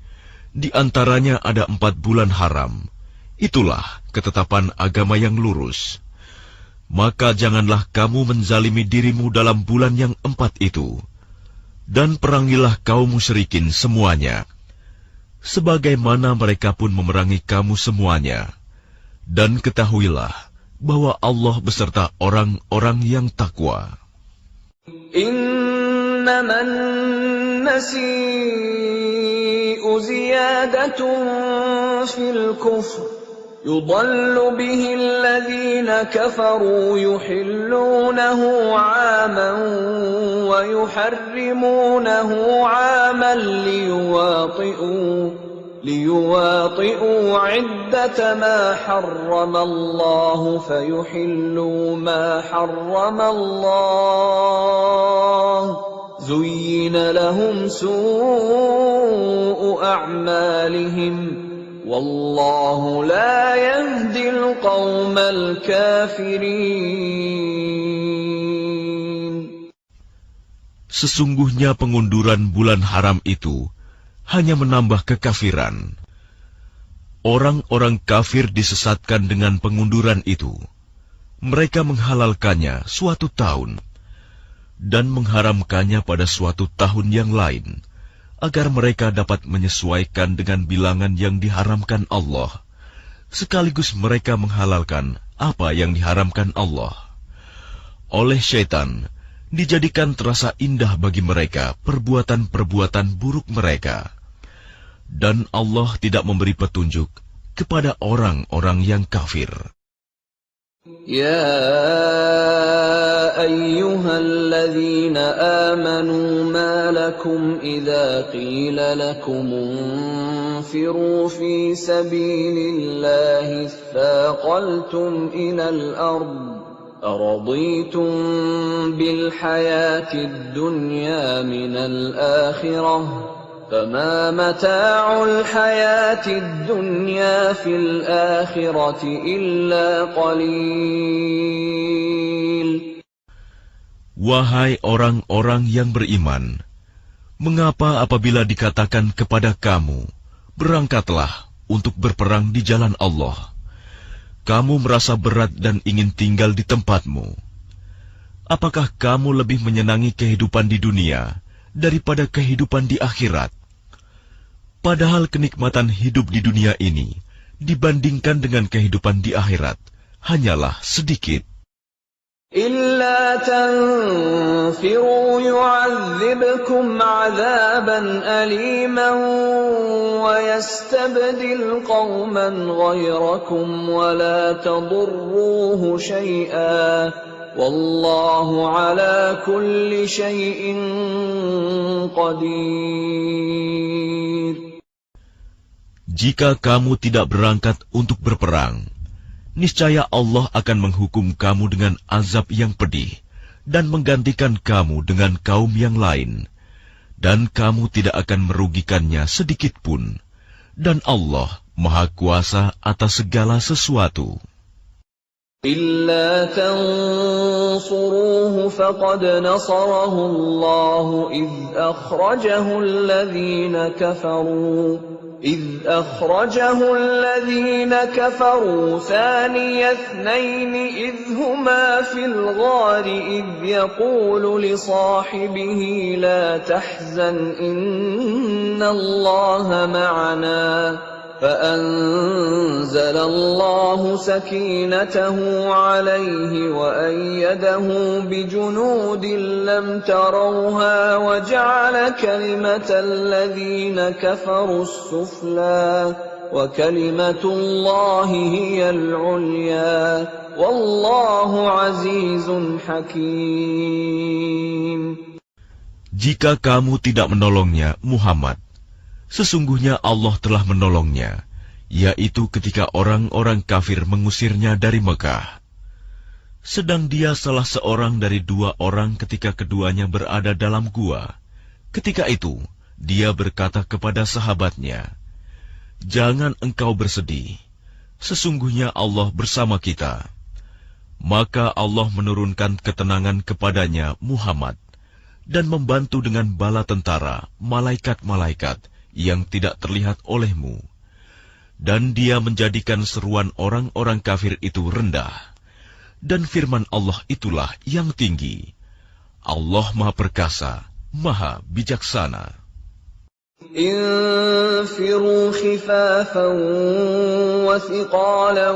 di antaranya ada 4 bulan haram. Itulah ketetapan agama yang lurus. Maka janganlah kamu menzalimi dirimu dalam bulan yang 4 itu, dan perangilah kaum musyrikin semuanya. sebagaimana mereka pun memerangi kamu semuanya. Dan ketahuilah bahwa Allah beserta orang-orang yang takwa. إنما النسيء زيادة في الكفر يضل به الذين كفروا يحلونه عاما ويحرمونه عاما ليواطئوا عدة ما حرم الله فيحلوا ما حرم الله زين لهم سوء أعمالهم والله لا يهدي القوم الكافرين. Sesungguhnya pengunduran bulan haram itu hanya menambah kekafiran. Orang-orang kafir disesatkan dengan pengunduran itu. Mereka menghalalkannya suatu tahun dan mengharamkannya pada suatu tahun yang lain, agar mereka dapat menyesuaikan dengan bilangan yang diharamkan Allah, sekaligus mereka menghalalkan apa yang diharamkan Allah. Oleh syaitan, dijadikan terasa indah bagi mereka perbuatan-perbuatan buruk mereka. Dan Allah tidak memberi petunjuk kepada orang-orang yang kafir. Ya ayyuhalladzina amanu ma lakum idza qila lakum unfiru fi sabilillahi thaqaltum ilal ard araditum bil hayatid dunya minal akhirah فما متاع الحياة الدنيا في الآخرة إلا قليل. Wahai orang-orang yang beriman, mengapa apabila dikatakan kepada kamu, berangkatlah untuk berperang di jalan Allah, kamu merasa berat dan ingin tinggal di tempatmu? Apakah kamu lebih menyenangi kehidupan di dunia daripada kehidupan di akhirat? Padahal kenikmatan hidup di dunia ini dibandingkan dengan kehidupan di akhirat hanyalah sedikit. إِلَّا تَنْفِرُوا يُعَذِّبْكُمْ عَذَابًا أَلِيمًا وَيَسْتَبْدِلْ قَوْمًا غَيْرَكُمْ وَلَا تَضُرُّوهُ شَيْئًا وَاللَّهُ عَلَى كُلِّ شَيْءٍ قَدِيرٌ. Jika kamu tidak berangkat untuk berperang, niscaya Allah akan menghukum kamu dengan azab yang pedih dan menggantikan kamu dengan kaum yang lain, dan kamu tidak akan merugikannya sedikit pun, dan Allah Maha Kuasa atas segala sesuatu. إِلَّا تَنْصُرُوهُ فَقَدْ نَصَرَهُ اللَّهُ إِذْ أَخْرَجَهُ الَّذِينَ كَفَرُوا ثَانِيَ اثْنَيْنِ إِذْ هُمَا فِي الْغَارِ إِذْ يَقُولُ لِصَاحِبِهِ لَا تَحْزَنْ إِنَّ اللَّهَ مَعَنَا فَأَنزَلَ اللَّهُ سَكِينَتَهُ عَلَيْهِ وَأَيَّدَهُ بِجُنُودٍ لَّمْ تَرَوْهَا وَجَعَلَ كَلِمَةَ الَّذِينَ كَفَرُوا السُّفْلَى وَكَلِمَةُ اللَّهِ هِيَ الْعُلْيَا وَاللَّهُ عَزِيزٌ حَكِيمٌ. Jika kamu tidak menolongnya, Muhammad, sesungguhnya Allah telah menolongnya, yaitu ketika orang-orang kafir mengusirnya dari Mekah. Sedang dia salah seorang dari dua orang ketika keduanya berada dalam gua. Ketika itu, dia berkata kepada sahabatnya, "Jangan engkau bersedih, sesungguhnya Allah bersama kita." Maka Allah menurunkan ketenangan kepadanya Muhammad, dan membantu dengan bala tentara, malaikat-malaikat, yang tidak terlihat olehmu, dan dia menjadikan seruan orang-orang kafir itu rendah, dan firman Allah itulah yang tinggi. Allah Maha Perkasa, Maha Bijaksana. انفروا خفافا وثقالا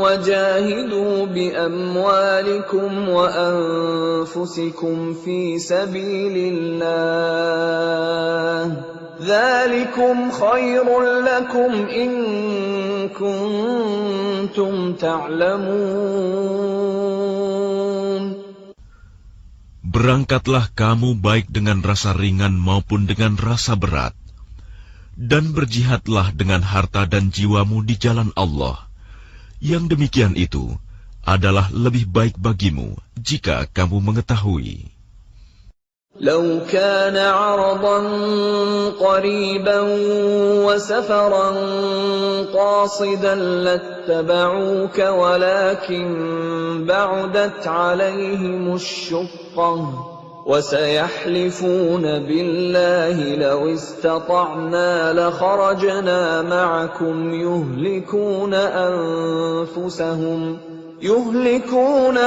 وجاهدوا بأموالكم وأنفسكم في سبيل الله ذلكم خير لكم إن كنتم تعلمون. Berangkatlah kamu baik dengan rasa ringan maupun dengan rasa berat, dan berjihadlah dengan harta dan jiwamu di jalan Allah. Yang demikian itu adalah lebih baik bagimu jika kamu mengetahui. لو كان عرضا قريبا وسفرا قاصدا لاتبعوك ولكن بعدت عليهم الشقة وسيحلفون بالله لو استطعنا لخرجنا معكم يهلكون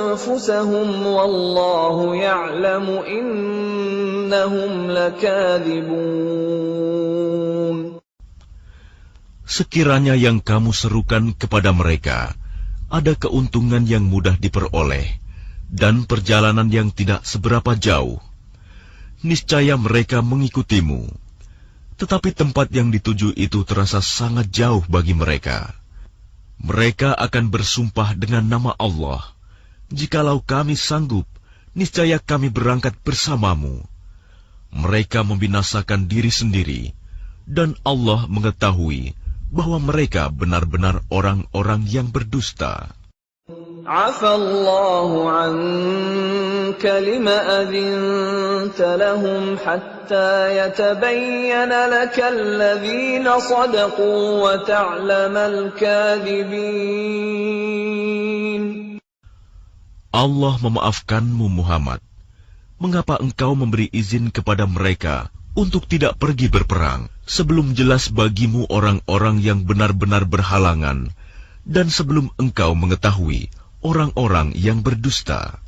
أنفسهم والله يعلم إنهم لكاذبون. Sekiranya yang kamu serukan kepada mereka ada keuntungan yang mudah diperoleh dan perjalanan yang tidak seberapa jauh, niscaya mereka mengikutimu. Tetapi tempat yang dituju itu terasa sangat jauh bagi mereka. Mereka akan bersumpah dengan nama Allah, "Jikalau kami sanggup, niscaya kami berangkat bersamamu." Mereka membinasakan diri sendiri, dan Allah mengetahui bahwa mereka benar-benar orang-orang yang berdusta. عفى الله عنك لما أذنت لهم حتى يتبين لك الذين صدقوا وتعلم الكاذبين. Allah memaafkanmu Muhammad. Mengapa engkau memberi izin kepada mereka untuk tidak pergi berperang sebelum jelas bagimu orang-orang yang benar-benar berhalangan dan sebelum engkau mengetahui orang-orang yang berdusta.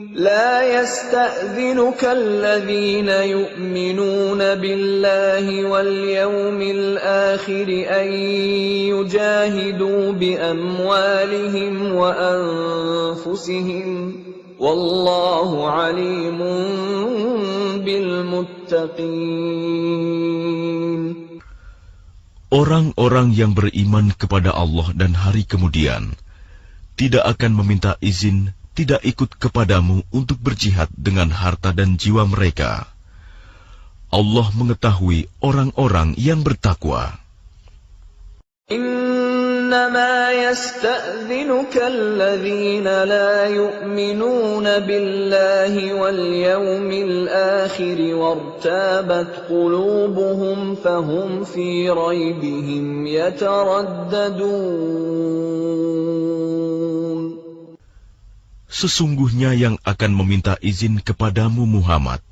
لا يستأذنك الذين يؤمنون بالله واليوم الآخر أن يجاهدوا بأموالهم وأنفسهم والله عليم بالمتقين. Orang-orang yang beriman kepada Allah dan hari kemudian tidak akan meminta izin tidak ikut kepadamu untuk berjihad dengan harta dan jiwa mereka. Allah mengetahui orang-orang yang bertakwa. إنما يستأذنك الذين لا يؤمنون بالله واليوم الآخر وارتابت قلوبهم فهم في ريبهم يترددون. Sesungguhnya yang akan meminta izin kepadamu Muhammad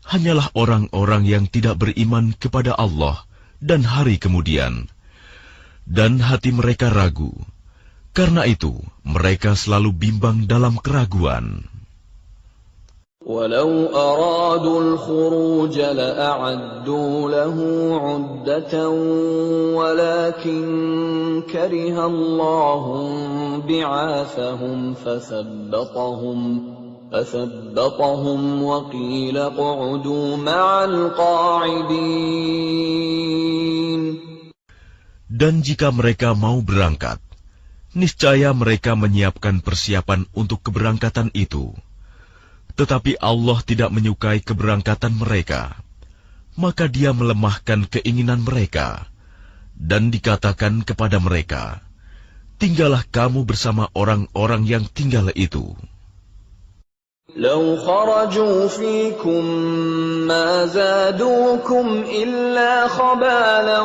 hanyalah orang-orang yang tidak beriman kepada Allah dan hari kemudian. Dan hati mereka ragu. Karena itu, mereka selalu bimbang dalam keraguan. ولو أرادوا الخروج لأعدوا له عدة ولكن كره الله بعاثهم فثبطهم وقيل اقعدوا مع القاعدين. Dan jika mereka mau berangkat, niscaya mereka menyiapkan persiapan untuk keberangkatan itu. Tetapi Allah tidak menyukai keberangkatan mereka, maka Dia melemahkan keinginan mereka, dan dikatakan kepada mereka, "Tinggallah kamu bersama orang-orang yang tinggal itu." لو خرجوا فيكم ما زادوكم إلا خبالا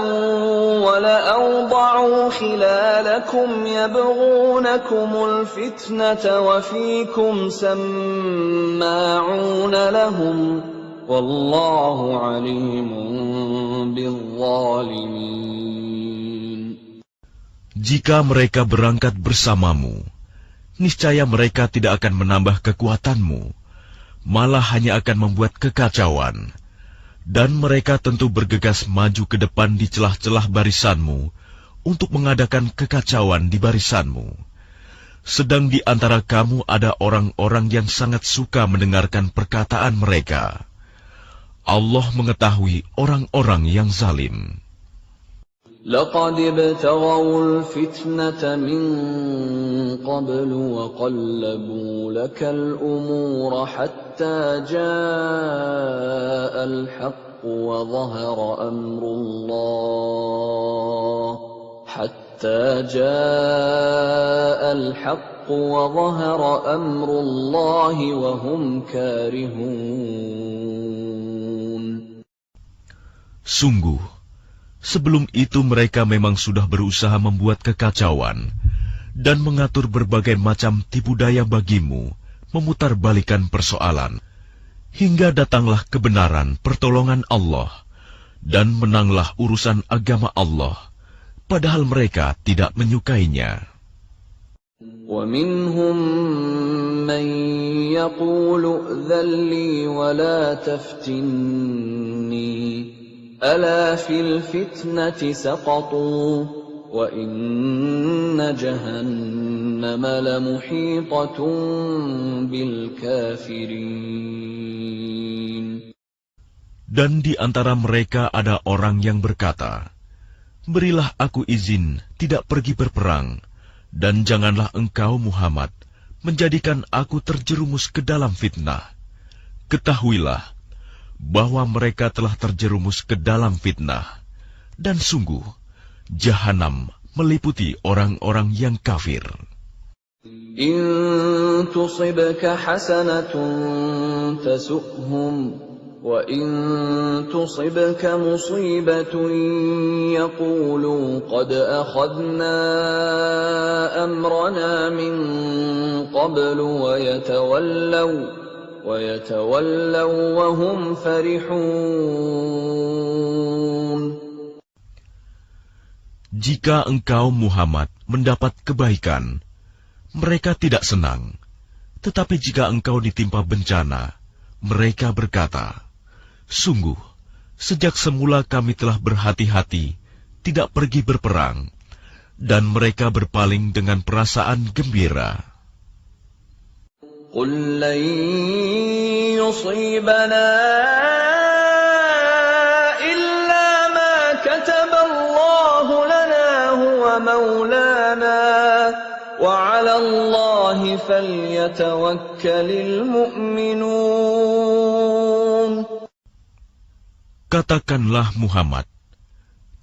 ولأوضعوا خلالكم يبغونكم الفتنة وفيكم سماعون لهم والله عليم بالظالمين. Jika mereka berangkat bersamamu, niscaya mereka tidak akan menambah kekuatanmu, malah hanya akan membuat kekacauan. Dan mereka tentu bergegas maju ke depan di celah-celah barisanmu untuk mengadakan kekacauan di barisanmu. Sedang di antara kamu ada orang-orang yang sangat suka mendengarkan perkataan mereka. Allah mengetahui orang-orang yang zalim. لقد ابتغوا الفتنة من قبل وقلبوا لك الأمور حتى جاء الحق وظهر أمر الله وهم كارهون. Sungguh, sebelum itu mereka memang sudah berusaha membuat kekacauan dan mengatur berbagai macam tipu daya bagimu, memutarbalikkan persoalan, hingga datanglah kebenaran pertolongan Allah, dan menanglah urusan agama Allah, padahal mereka tidak menyukainya. وَمِنْهُمْ مَنْ يَقُولُ ائْذَنْ لِي وَلَا تَفْتِنِّي أَلَا فِي الْفِتْنَةِ سَقَطُوا وَإِنَّ جَهَنَّمَ لَمُحِيطَةٌ بِالْكَافِرِينَ. Dan di antara mereka ada orang yang berkata, "Berilah aku izin tidak pergi berperang, dan janganlah engkau Muhammad menjadikan aku terjerumus ke dalam fitnah." Ketahuilah bahwa mereka telah terjerumus ke dalam fitnah, dan sungguh Jahanam meliputi orang-orang yang kafir. In tusibka hasanatun tasu'hum wa in tusibka musibatun yaqulu qad akhadna amrana min qablu wa yatawallaw وَهُمْ فَرِحُونَ. Jika engkau Muhammad mendapat kebaikan, mereka tidak senang. Tetapi jika engkau ditimpa bencana, mereka berkata, "Sungguh, sejak semula kami telah berhati-hati, tidak pergi berperang," dan mereka berpaling dengan perasaan gembira. قُلْ لَنْ يُصِيبَنَا إِلَّا مَا كَتَبَ اللَّهُ لَنَا هُوَ مَوْلَانَا وَعَلَى اللَّهِ فَلْيَتَوَكَّلِ الْمُؤْمِنُونَ. Katakanlah Muhammad,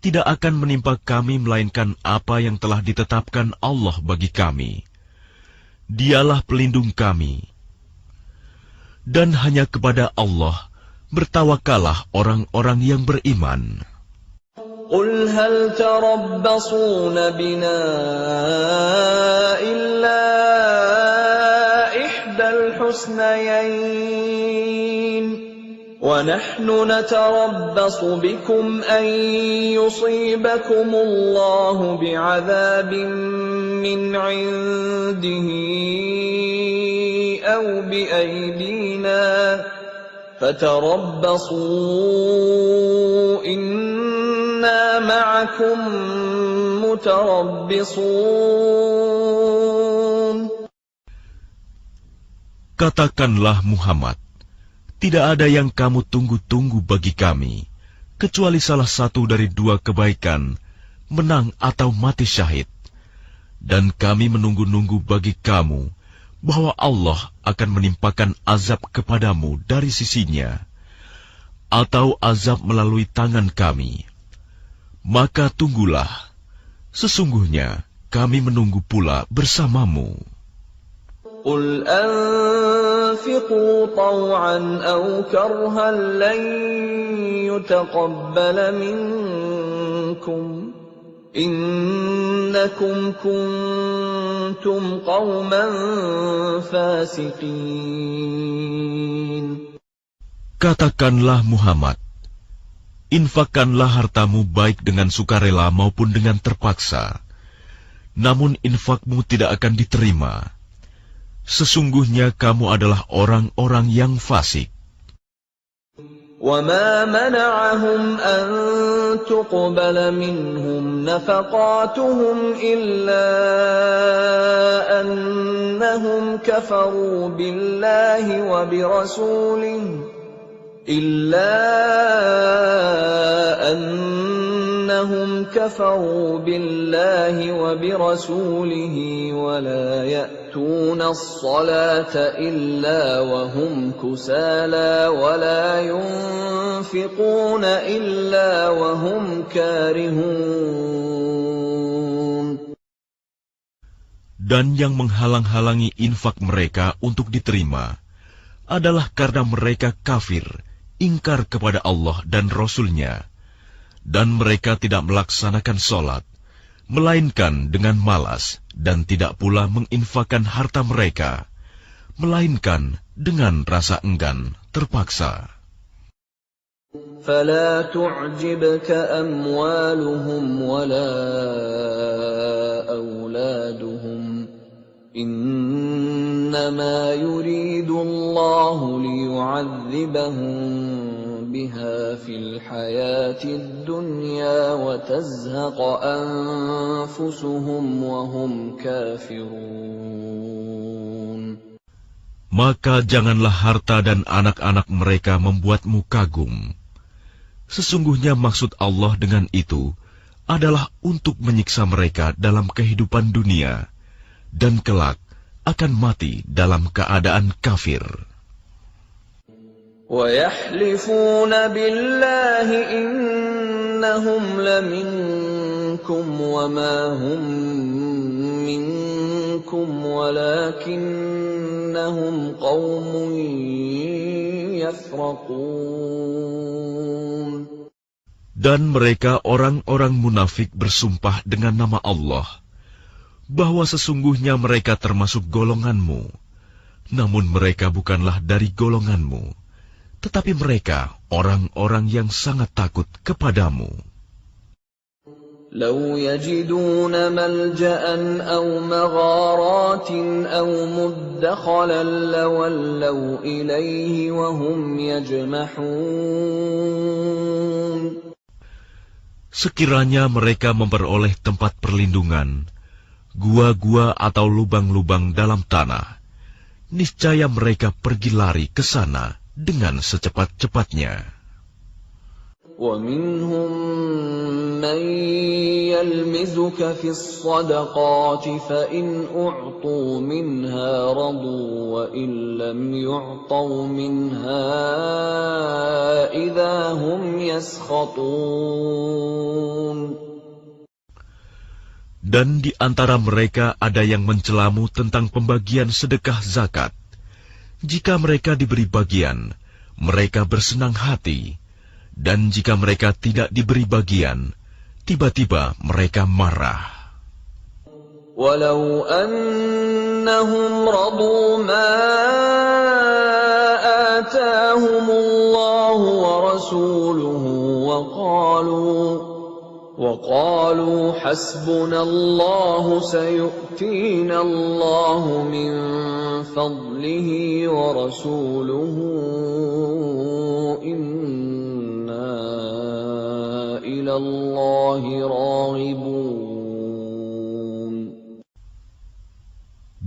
tidak akan menimpa kami melainkan apa yang telah ditetapkan Allah bagi kami. Dialah pelindung kami. Dan hanya kepada Allah bertawakallah orang-orang yang beriman. Qul hal tarabbasuna bina illa ihdal husnayain wa nahnu natarabbasu bikum an yusibakumullahu bi'adzabin min 'indihi aw bi'aydina fatarabbasu inna ma'akum mutarabbisun. Katakanlah Muhammad, tidak ada yang kamu tunggu-tunggu bagi kami, kecuali salah satu dari dua kebaikan, menang atau mati syahid. Dan kami menunggu-nunggu bagi kamu, bahwa Allah akan menimpakan azab kepadamu dari sisinya, atau azab melalui tangan kami. Maka tunggulah, sesungguhnya kami menunggu pula bersamamu. Qul anfiqu taw'an aw karhan lan yutaqabbala minkum innakum kuntum qauman fasiqin. Katakanlah Muhammad, infakkanlah hartamu baik dengan sukarela maupun dengan terpaksa, namun infakmu tidak akan diterima. Sesungguhnya kamu adalah orang-orang yang fasik. وما منعهم أن تقبل منهم نفقاتهم إلا أنهم كفروا بالله وبرسوله ولا يأتون الصلاة إلا وهم كسالى ولا ينفقون إلا وهم كارهون. Dan yang menghalang-halangi infak mereka untuk diterima adalah karena mereka kafir, ingkar kepada Allah dan Rasul-Nya, dan mereka tidak melaksanakan sholat, melainkan dengan malas, dan tidak pula menginfakkan harta mereka, melainkan dengan rasa enggan, terpaksa. فلا تعجبك أموالهم ولا أولادهم إنما يريد الله ليعذبهم بها في الحياة الدنيا وتزهق أنفسهم وهم كافرون. Maka janganlah harta dan anak-anak mereka membuatmu kagum. Sesungguhnya maksud Allah dengan itu adalah untuk menyiksa mereka dalam kehidupan dunia, dan kelak akan mati dalam keadaan kafir. وَيَحْلِفُونَ بِاللَّهِ إِنَّهُمْ لَمِنكُمْ وَمَا هُمْ مِنكُمْ وَلَكِنَّهُمْ قَوْمٌ يَفْرَقُونَ. Dan mereka orang-orang munafik bersumpah dengan nama Allah, bahwa sesungguhnya mereka termasuk golonganmu, namun mereka bukanlah dari golonganmu, tetapi mereka orang-orang yang sangat takut kepadamu. لو يجدون ملجأ أو مغارات أو مدخلا لولوا إليه وهم يجمحون. Sekiranya mereka memperoleh tempat perlindungan, gua-gua atau lubang-lubang dalam tanah, niscaya mereka pergi lari ke sana dengan secepat-cepatnya. وَمِنْهُمْ مَنْ يَلْمِزُكَ فِي الصَّدَقَاتِ فَإِنْ أُعْطُوا مِنْهَا رَضُوا وَإِنْ لَمْ يُعْطَوْا مِنْهَا إِذَا هُمْ يَسْخَطُونَ. Dan di antara mereka ada yang mencelamu tentang pembagian sedekah zakat. Jika mereka diberi bagian, mereka bersenang hati. Dan jika mereka tidak diberi bagian, tiba-tiba mereka marah. Walau annahum radu ma atahumullahu wa rasuluhu wa qalu hasbunallahu sayu'tina Allahu min fadlihi wa rasuluhu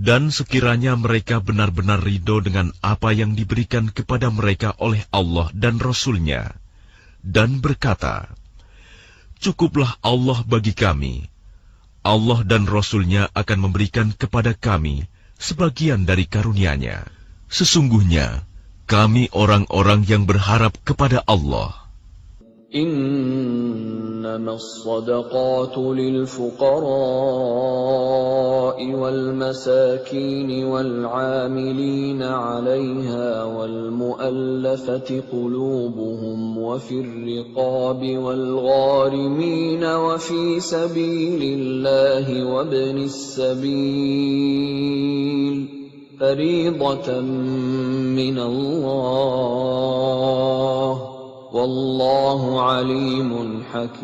Dan sekiranya mereka benar-benar ridho dengan apa yang diberikan kepada mereka oleh Allah dan Rasul-Nya, dan berkata, "Cukuplah Allah bagi kami. Allah dan Rasul-Nya akan memberikan kepada kami sebagian dari karunia-Nya. Sesungguhnya, kami orang-orang yang berharap kepada Allah." إنما الصدقات للفقراء والمساكين والعاملين عليها والمؤلفة قلوبهم وفي الرقاب والغارمين وفي سبيل الله وابن السبيل فريضة من الله Wallahu alimun hakim.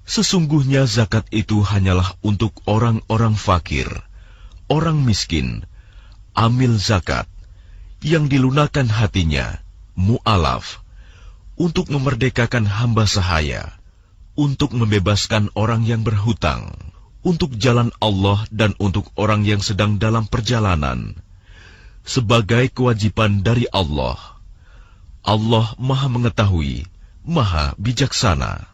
Sesungguhnya zakat itu hanyalah untuk orang-orang fakir, orang miskin, amil zakat, yang dilunakan hatinya, mu'alaf, untuk memerdekakan hamba sahaya, untuk membebaskan orang yang berhutang, untuk jalan Allah dan untuk orang yang sedang dalam perjalanan, sebagai kewajiban dari Allah. Allah Maha Mengetahui, Maha Bijaksana.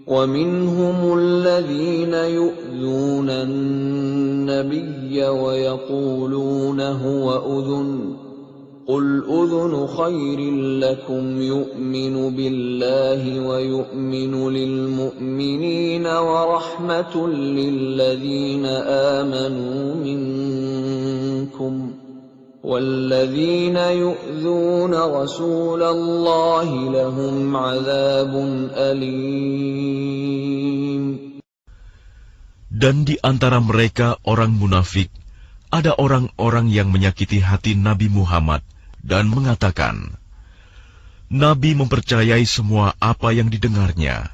وَمِنْهُمُ الَّذِينَ يُؤْذُونَ النَّبِيَّ وَيَقُولُونَ هُوَ أُذُنٌ قُلْ أُذُنُ خَيْرٍ لَكُمْ يُؤْمِنُ بِاللَّهِ وَيُؤْمِنُ لِلْمُؤْمِنِينَ وَرَحْمَةٌ لِلَّذِينَ آمَنُوا مِنكُمْ وَالَّذِينَ يُؤْذُونَ رَسُولَ اللَّهِ لَهُمْ عَذَابٌ أَلِيمٌ. Dan di antara mereka orang munafik, ada orang-orang yang menyakiti hati Nabi Muhammad dan mengatakan, Nabi mempercayai semua apa yang didengarnya.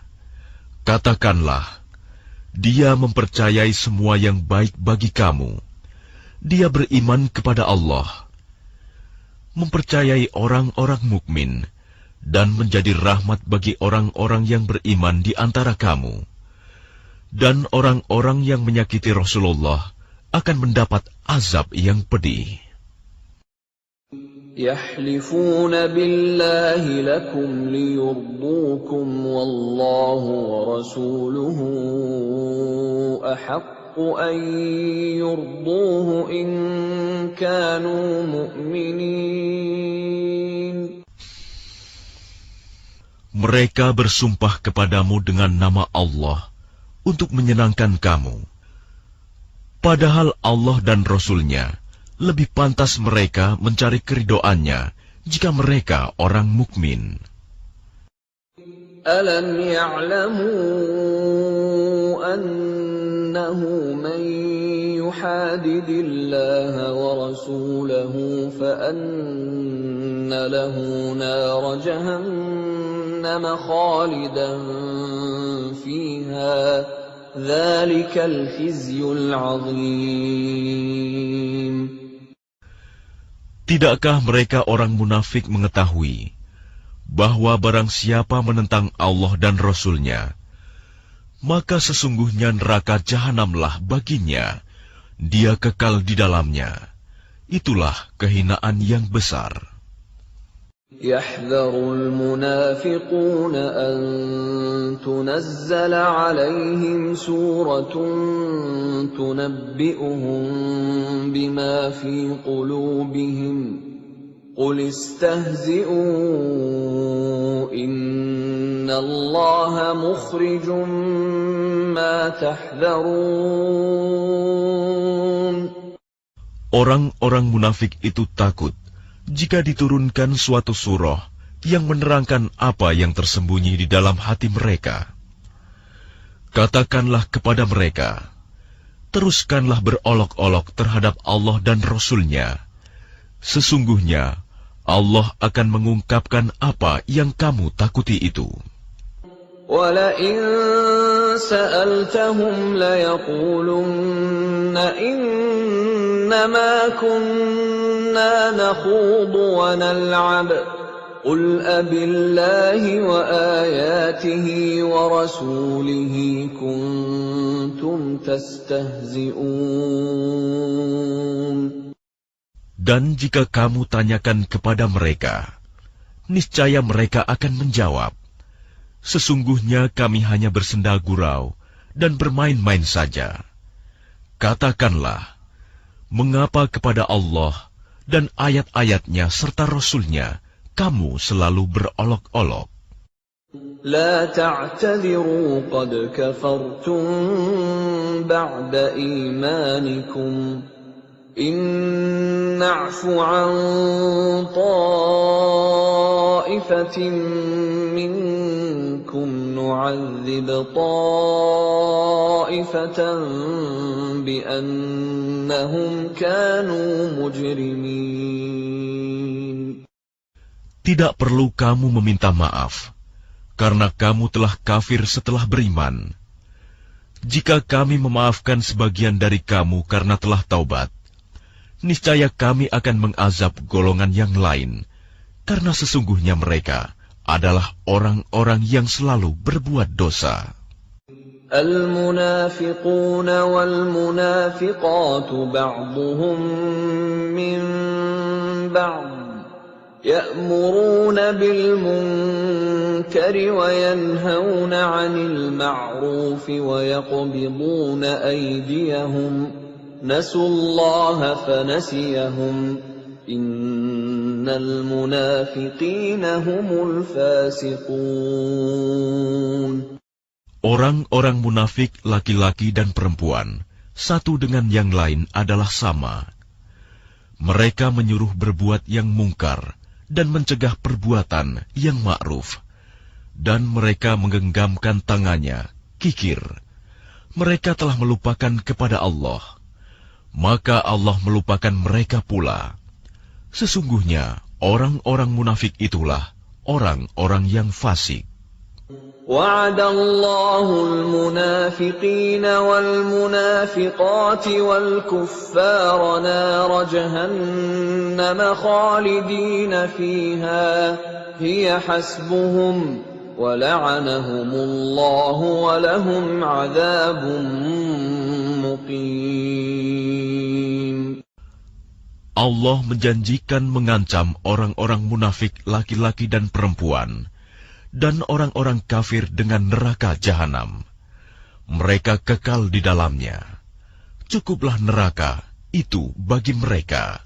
Katakanlah, dia mempercayai semua yang baik bagi kamu. Dia beriman kepada Allah, mempercayai orang-orang mukmin, dan menjadi rahmat bagi orang-orang yang beriman di antara kamu. Dan orang-orang yang menyakiti Rasulullah akan mendapat azab yang pedih. يَحْلِفُونَ بِاللَّهِ لَكُمْ لِيُرْضُوكُمْ وَاللَّهُ وَرَسُولُهُ أَحَقُّ أَن يُرْضُوهُ إِن كَانُوا مُؤْمِنِينَ. Mereka bersumpah kepadamu dengan nama Allah untuk menyenangkan kamu. Padahal Allah dan Rasul-Nya lebih pantas mereka mencari keridoannya jika mereka orang mukmin. أَلَمْ يَعْلَمُوا أَنَّهُ مَن يُحَادِدِ اللَّهَ وَرَسُولَهُ فَأَنَّ لَهُ نَارَ جَهَنَّمَ خَالِدًا فِيهَا ذَلِكَ الْخِزْيُ الْعَظِيمُ. Tidakkah mereka orang munafik mengetahui bahwa barang siapa menentang Allah dan Rasul-Nya, maka sesungguhnya neraka jahanamlah baginya, dia kekal di dalamnya. Itulah kehinaan yang besar. يَحْذَرُ الْمُنَافِقُونَ أَن تُنَزَّلَ عَلَيْهِمْ سُورَةٌ تُنَبِّئُهُم بِمَا فِي قُلُوبِهِمْ قُلِ اسْتَهْزِئُوا إِنَّ اللَّهَ مُخْرِجٌ مَّا تَحْذَرُونَ. Orang-orang munafik itu takut jika diturunkan suatu surah yang menerangkan apa yang tersembunyi di dalam hati mereka. Katakanlah kepada mereka, teruskanlah berolok-olok terhadap Allah dan Rasul-Nya. Sesungguhnya Allah akan mengungkapkan apa yang kamu takuti itu. وَلَئِن سَأَلْتَهُمْ لَيَقُولُنَّ إِنَّمَا كُنَّا نَخُوضُ وَنَلْعَبُ قُلْ أَبِاللَّهِ وَآيَاتِهِ وَرَسُولِهِ كُنتُمْ تَسْتَهْزِئُونَ. Dan jika kamu tanyakan kepada mereka, niscaya mereka akan menjawab, sesungguhnya kami hanya bersenda gurau dan bermain-main saja. Katakanlah, mengapa kepada Allah dan ayat-ayatnya serta Rasul-Nya kamu selalu berolok-olok? لا تعتذروا قد كفرتم بعد إيمانكم إن نعف عن طائفة منكم نعذب طائفة بأنهم كانوا مجرمين. Tidak perlu kamu meminta maaf, karena kamu telah kafir setelah beriman. Jika kami memaafkan sebagian dari kamu karena telah taubat, niscaya kami akan mengazab golongan yang lain, karena sesungguhnya mereka adalah orang-orang yang selalu berbuat dosa. المنافقون والمنافقات بعضهم من بعض يأمرون بالمنكر وينهون عن المعروف ويقبضون أيديهم نسوا الله فنسيهم إن المنافقين هم الفاسقون. Orang-orang munafik laki-laki dan perempuan, satu dengan yang lain adalah sama. Mereka menyuruh berbuat yang mungkar dan mencegah perbuatan yang ma'ruf. Dan mereka menggenggamkan tangannya, kikir. Mereka telah melupakan kepada Allah. Maka Allah melupakan mereka pula. Sesungguhnya, orang-orang munafik itulah orang-orang yang fasik. وعد الله المنافقين والمنافقات والكفار نار جهنم خالدين فيها هي حسبهم ولعنهم الله ولهم عذاب مقيم. Allah menjanjikan mengancam orang-orang munafik laki-laki dan perempuan dan orang-orang kafir dengan neraka jahanam. Mereka kekal di dalamnya. Cukuplah neraka itu bagi mereka.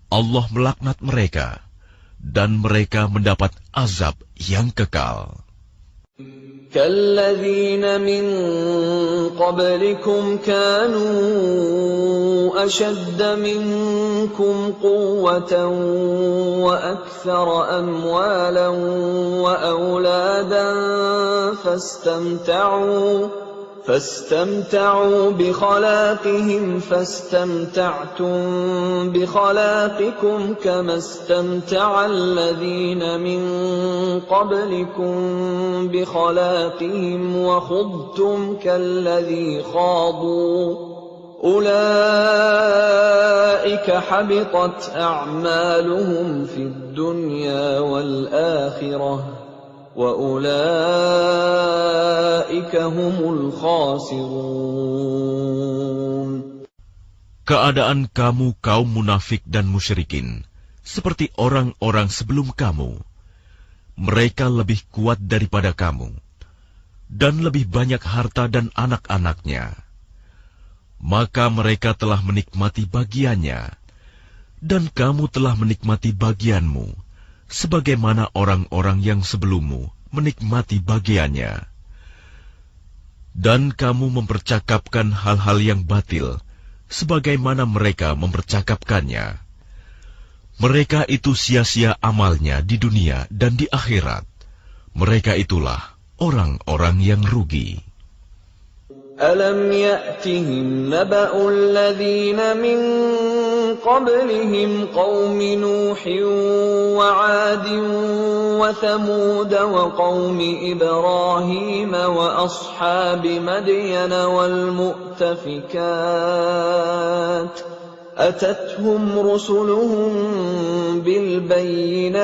Allah melaknat mereka, dan mereka mendapat azab yang kekal. كالذين من قبلكم كانوا أشد منكم قوة وأكثر أموالا وأولادا فاستمتعوا بخلاقهم فاستمتعتم بخلاقكم كما استمتع الذين من قبلكم بخلاقهم وخضتم كالذي خاضوا أولئك حبطت أعمالهم في الدنيا والآخرة وَأُولَئِكَ هُمُ الْخَاسِرُونَ. Keadaan kamu kaum munafik dan musyrikin seperti orang-orang sebelum kamu. Mereka lebih kuat daripada kamu dan lebih banyak harta dan anak-anaknya. Maka mereka telah menikmati bagiannya dan kamu telah menikmati bagianmu, sebagaimana orang-orang yang sebelummu menikmati bagiannya. Dan kamu mempercakapkan hal-hal yang batil, sebagaimana mereka mempercakapkannya. Mereka itu sia-sia amalnya di dunia dan di akhirat. Mereka itulah orang-orang yang rugi. أَلَمْ يَأْتِهِمْ نَبَأُ الَّذِينَ مِنْ قَبْلِهِمْ قَوْمِ نُوحٍ وَعَادٍ وَثَمُودَ وَقَوْمِ إِبْرَاهِيمَ وَأَصْحَابِ مَدْيَنَ وَالْمُؤْتَفِكَاتِ أَتَتْهُمْ رُسُلُهُم بِالْبَيِّنَاتِ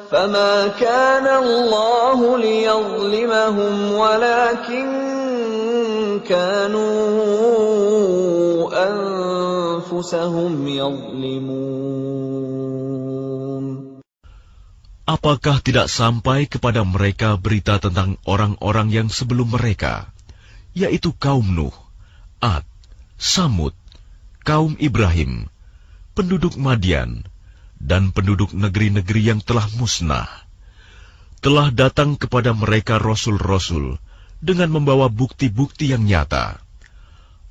فَمَا كَانَ اللَّهُ لِيَظْلِمَهُمْ وَلَكِنْ كَانُوا أَنفُسَهُمْ يَظْلِمُونَ. Apakah tidak sampai kepada mereka berita tentang orang-orang yang sebelum mereka, yaitu kaum Nuh, Ad, Samud, kaum Ibrahim, penduduk Madian, dan penduduk negeri-negeri yang telah musnah? Telah datang kepada mereka rasul-rasul dengan membawa bukti-bukti yang nyata.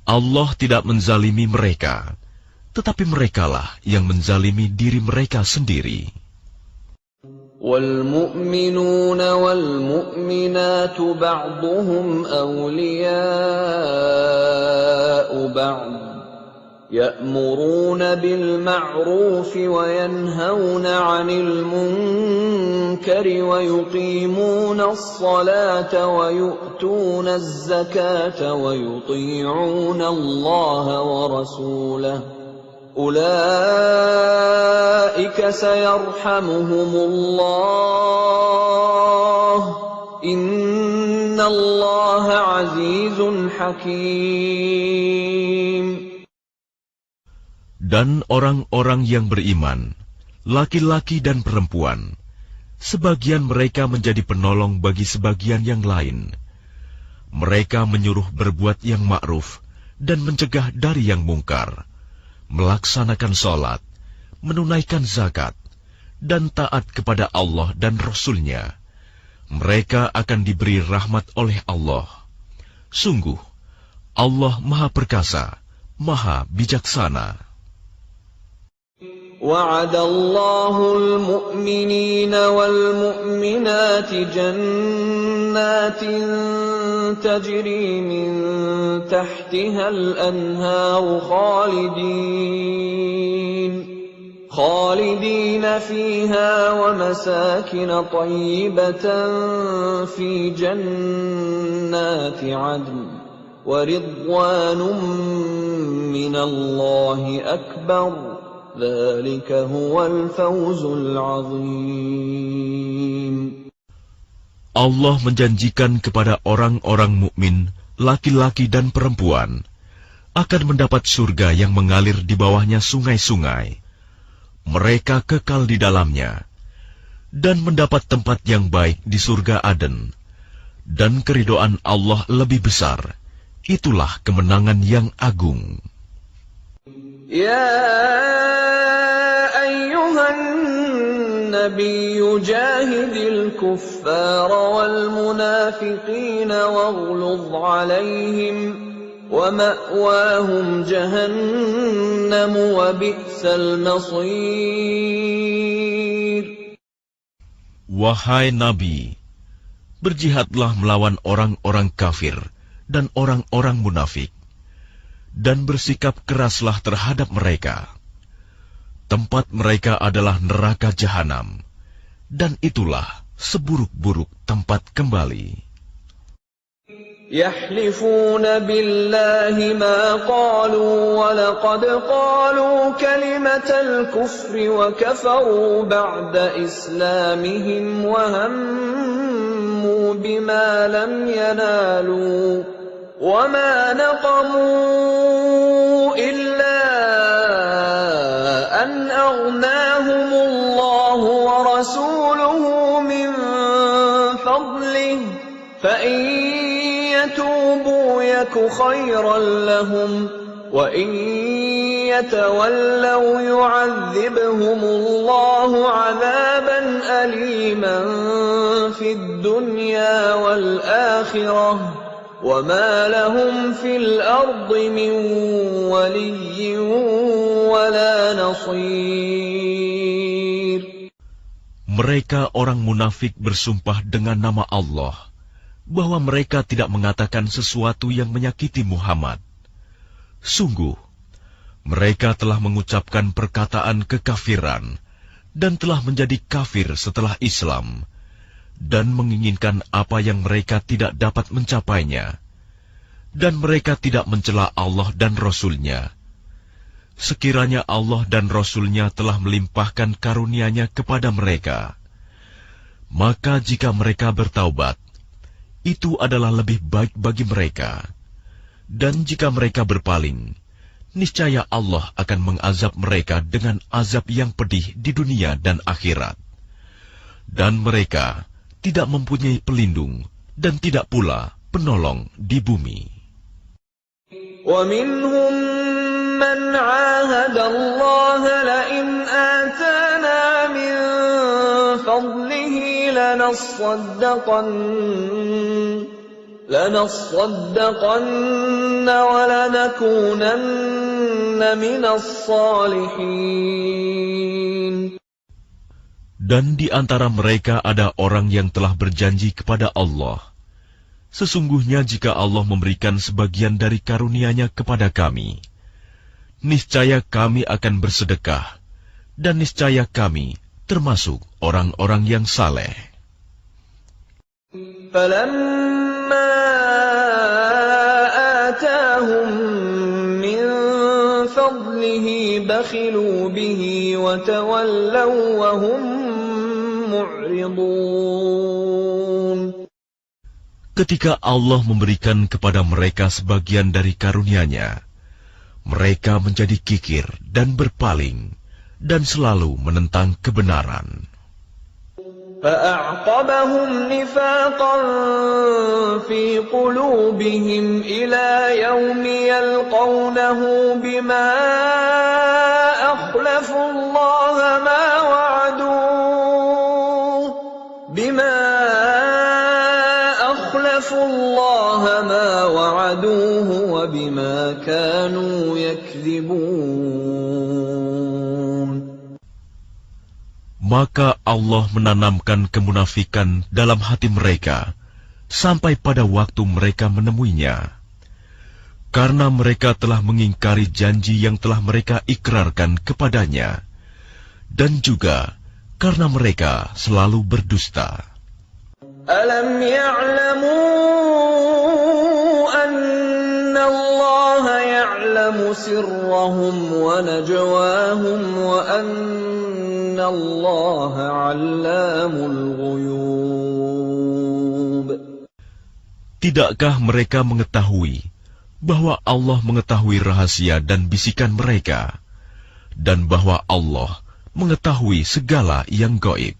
Allah tidak menzalimi mereka, tetapi merekalah yang menzalimi diri mereka sendiri. وَالْمُؤْمِنُونَ وَالْمُؤْمِنَاتُ بَعْضُهُمْ أَوْلِيَاءُ بَعْضٍ يأمرون بالمعروف وينهون عن المنكر ويقيمون الصلاة ويؤتون الزكاة ويطيعون الله ورسوله أولئك سيرحمهم الله إن الله عزيز حكيم. Dan orang-orang yang beriman, laki-laki dan perempuan, sebagian mereka menjadi penolong bagi sebagian yang lain. Mereka menyuruh berbuat yang ma'ruf dan mencegah dari yang mungkar, melaksanakan sholat, menunaikan zakat, dan taat kepada Allah dan Rasul-Nya. Mereka akan diberi rahmat oleh Allah. Sungguh, Allah Maha Perkasa, Maha Bijaksana. وعد الله المؤمنين والمؤمنات جنات تجري من تحتها الأنهار خالدين فيها ومساكن طيبة في جنات عدن ورضوان من الله أكبر ذلك هو الفوز العظيم. Allah menjanjikan kepada orang-orang mukmin, laki-laki dan perempuan, akan mendapat surga yang mengalir di bawahnya sungai-sungai. Mereka kekal di dalamnya, dan mendapat tempat yang baik di surga Aden. Dan keridhaan Allah lebih besar. Itulah kemenangan yang agung. Ya ayyuhan nabiy jahidil kuffara wal munafiqina waghluz alaihim wa ma'wahum jahannam wa bi'sal masir. Wahai Nabi, berjihadlah melawan orang-orang kafir dan orang-orang munafik, dan bersikap keraslah terhadap mereka. Tempat mereka adalah neraka jahanam, dan itulah seburuk-buruk tempat kembali. Yahlifuna billahi ma qalu wa laqad qalu kalimatal kufri wa kafaru ba'da islamihim wa hammu bima lam yanalu wa ma naqamu illa an aghnahumullahu wa rasuluhu min fadlihi fa in يتوبوا يك خيرا لهم وإن يتولوا يعذبهم الله عذابا أليما في الدنيا والآخرة وما لهم في الأرض من ولي ولا نصير. Mereka orang munafik bersumpah dengan nama Allah bahwa mereka tidak mengatakan sesuatu yang menyakiti Muhammad. Sungguh, mereka telah mengucapkan perkataan kekafiran dan telah menjadi kafir setelah Islam, dan menginginkan apa yang mereka tidak dapat mencapainya, dan mereka tidak mencela Allah dan Rasul-Nya. Sekiranya Allah dan Rasul-Nya telah melimpahkan karunia-Nya kepada mereka, maka jika mereka bertaubat, itu adalah lebih baik bagi mereka. Dan jika mereka berpaling, niscaya Allah akan mengazab mereka dengan azab yang pedih di dunia dan akhirat. Dan mereka tidak mempunyai pelindung dan tidak pula penolong di bumi. وَمِنْهُمْ مَنْ عَاهَدَ اللَّهَ لَئِنْ آتَانَا مِنْ فَضْلِهِ لَنَصَّدَّقَنَّ وَلَنَكُونَنَّ مِنَ الصَّالِحِينَ. Dan di antara mereka ada orang yang telah berjanji kepada Allah, sesungguhnya jika Allah memberikan sebagian dari karunia-Nya kepada kami, niscaya kami akan bersedekah, dan niscaya kami termasuk orang-orang yang saleh. فَلَمَّا آتَاهُم مِّن فَضْلِهِ بَخِلُوا بِهِ وَتَوَلَّوْا وَهُم مُّعْرِضُونَ. Ketika Allah memberikan kepada mereka sebagian dari karunia-Nya, mereka menjadi kikir dan berpaling, dan selalu menentang kebenaran. فَأَعْقَبَهُمْ نِفَاقًا فِي قُلُوبِهِمْ إِلَى يَوْمِ يَلْقَوْنَهُ بِمَا أَخْلَفُوا اللَّهَ مَا وَعَدُوهُ وَبِمَا كَانُوا يَكْذِبُونَ. Maka Allah menanamkan kemunafikan dalam hati mereka sampai pada waktu mereka menemuinya, karena mereka telah mengingkari janji yang telah mereka ikrarkan kepadanya, dan juga karena mereka selalu berdusta. Alam ya'lamu anna Allah ya'lamu sirrahum wa najwahum wa anna Allah 'allamul ghuyub. Tidakkah mereka mengetahui bahwa Allah mengetahui rahasia dan bisikan mereka, dan bahwa Allah mengetahui segala yang gaib?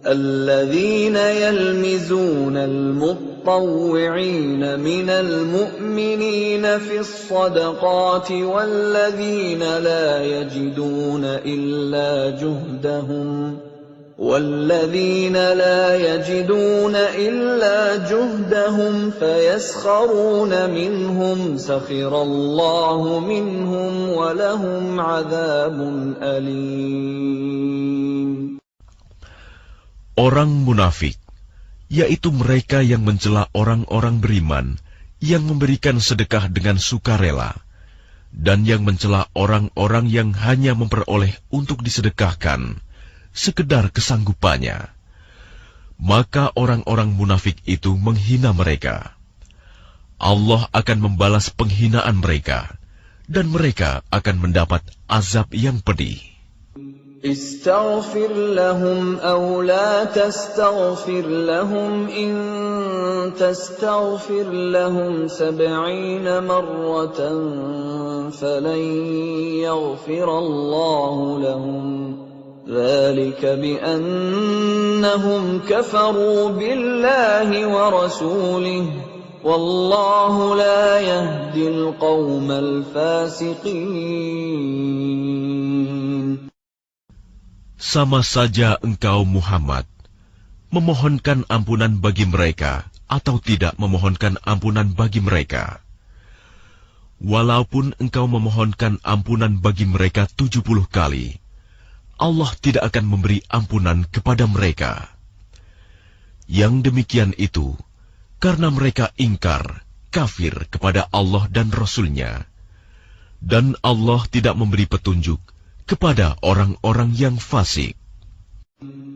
الذين يلمزون المطوعين من المؤمنين في الصدقات والذين لا يجدون إلا جهدهم فيسخرون منهم سخر الله منهم ولهم عذاب أليم. Orang munafik, yaitu mereka yang mencela orang-orang beriman yang memberikan sedekah dengan sukarela, dan yang mencela orang-orang yang hanya memperoleh untuk disedekahkan sekedar kesanggupannya. Maka orang-orang munafik itu menghina mereka. Allah akan membalas penghinaan mereka, dan mereka akan mendapat azab yang pedih. استغفر لهم أو لا تستغفر لهم إن تستغفر لهم 70 مرة فلن يغفر الله لهم ذلك بأنهم كفروا بالله ورسوله والله لا يهدي القوم الفاسقين. Sama saja engkau Muhammad memohonkan ampunan bagi mereka atau tidak memohonkan ampunan bagi mereka. Walaupun engkau memohonkan ampunan bagi mereka 70 kali, Allah tidak akan memberi ampunan kepada mereka. Yang demikian itu karena mereka ingkar, kafir kepada Allah dan Rasul-Nya, dan Allah tidak memberi petunjuk kepada orang-orang yang fasik.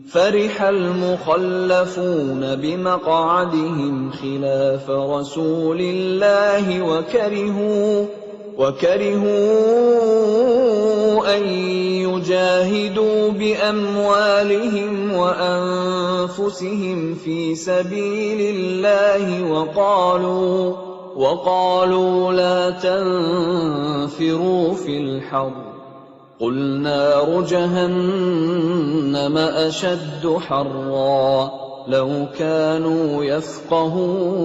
فرح المخلفون بمقعدهم خلاف رسول الله وكرهوا أن يجاهدوا بأموالهم وأنفسهم في سبيل الله وقالوا لا تنفروا في الحر قل نار جهنم أشد حرا لو كانوا يفقهون.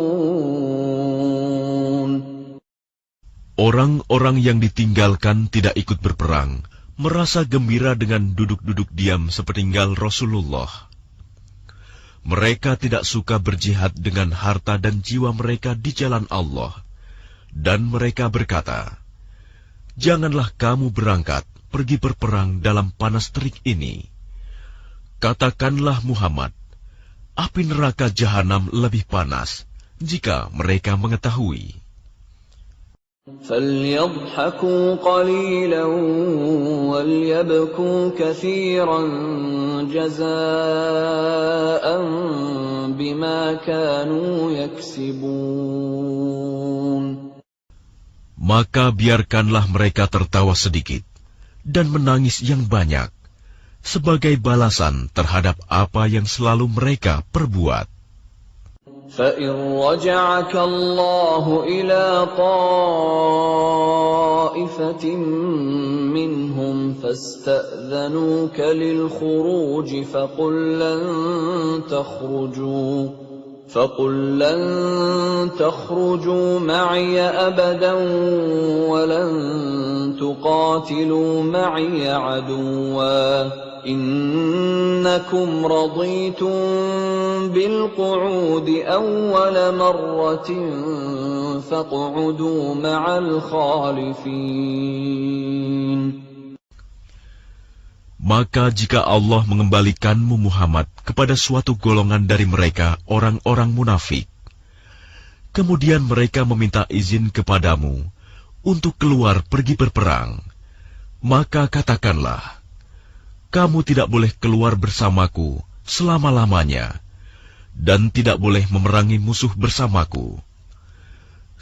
Orang-orang yang ditinggalkan tidak ikut berperang merasa gembira dengan duduk-duduk diam sepeninggal Rasulullah. Mereka tidak suka berjihad dengan harta dan jiwa mereka di jalan Allah, dan mereka berkata, "Janganlah kamu berangkat pergi berperang dalam panas terik ini." Katakanlah Muhammad, api neraka jahanam lebih panas jika mereka mengetahui. فَلْيَضْحَكُوا قَلِيلًا وَلْيَبْكُوا كَثِيرًا جَزَاءً بِمَا كَانُوا يَكْسِبُونَ. Maka biarkanlah mereka tertawa sedikit dan menangis yang banyak sebagai balasan terhadap apa yang selalu mereka perbuat. فَإِنْ رَجَعَكَ اللَّهُ إِلَى طَائِفَةٍ مِّنْهُمْ فَاسْتَأْذَنُوكَ لِلْخُرُوجِ فَقُلْ لَنْ تَخْرُجُوا مَعِيَ أَبَدًا وَلَنْ تُقَاتِلُوا مَعِيَ عَدُوًّا إِنَّكُمْ رَضِيتُمْ بِالْقُعُودِ أَوَّلَ مَرَّةٍ فَاقْعُدُوا مَعَ الْخَالِفِينَ. Maka jika Allah mengembalikanmu Muhammad kepada suatu golongan dari mereka, orang-orang munafik, kemudian mereka meminta izin kepadamu untuk keluar pergi berperang, maka katakanlah, kamu tidak boleh keluar bersamaku selama-lamanya, dan tidak boleh memerangi musuh bersamaku.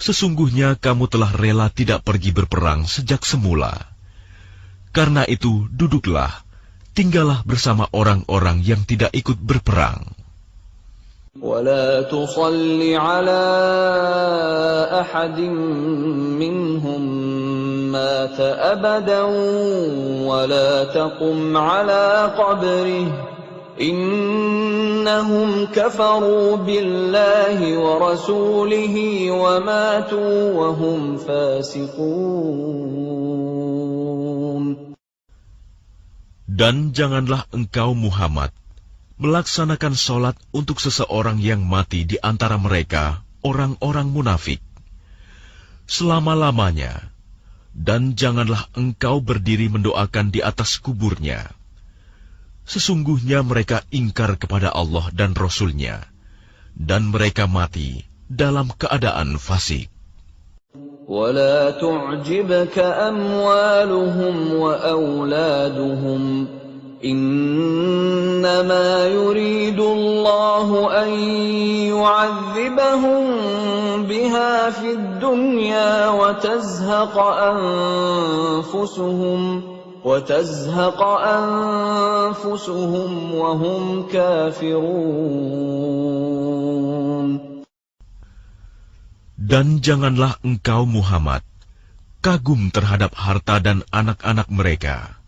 Sesungguhnya kamu telah rela tidak pergi berperang sejak semula. Karena itu, duduklah, tinggallah bersama orang-orang yang tidak ikut berperang. وَلَا تُصَلِّ عَلَىٰ أَحَدٍ مِّنْهُم مَّاتَ أَبَدًا وَلَا تَقُمْ عَلَىٰ قَبْرِهِ إِنَّهُمْ كَفَرُوا بِاللَّهِ وَرَسُولِهِ وَمَاتُوا وَهُمْ فَاسِقُونَ. Dan janganlah engkau Muhammad melaksanakan sholat untuk seseorang yang mati di antara mereka, orang-orang munafik, selama-lamanya, dan janganlah engkau berdiri mendoakan di atas kuburnya. Sesungguhnya mereka ingkar kepada Allah dan Rasul-Nya, dan mereka mati dalam keadaan fasik. وَلَا تُعْجِبْكَ أَمْوَالُهُمْ وَأَوْلَادُهُمْ إِنَّمَا يُرِيدُ اللَّهُ أَن يُعَذِّبَهُم بِهَا فِي الدُّنْيَا وَتَزْهَقَ أَنفُسُهُمْ وَهُمْ كَافِرُونَ. Dan janganlah engkau Muhammad kagum terhadap harta dan anak-anak mereka.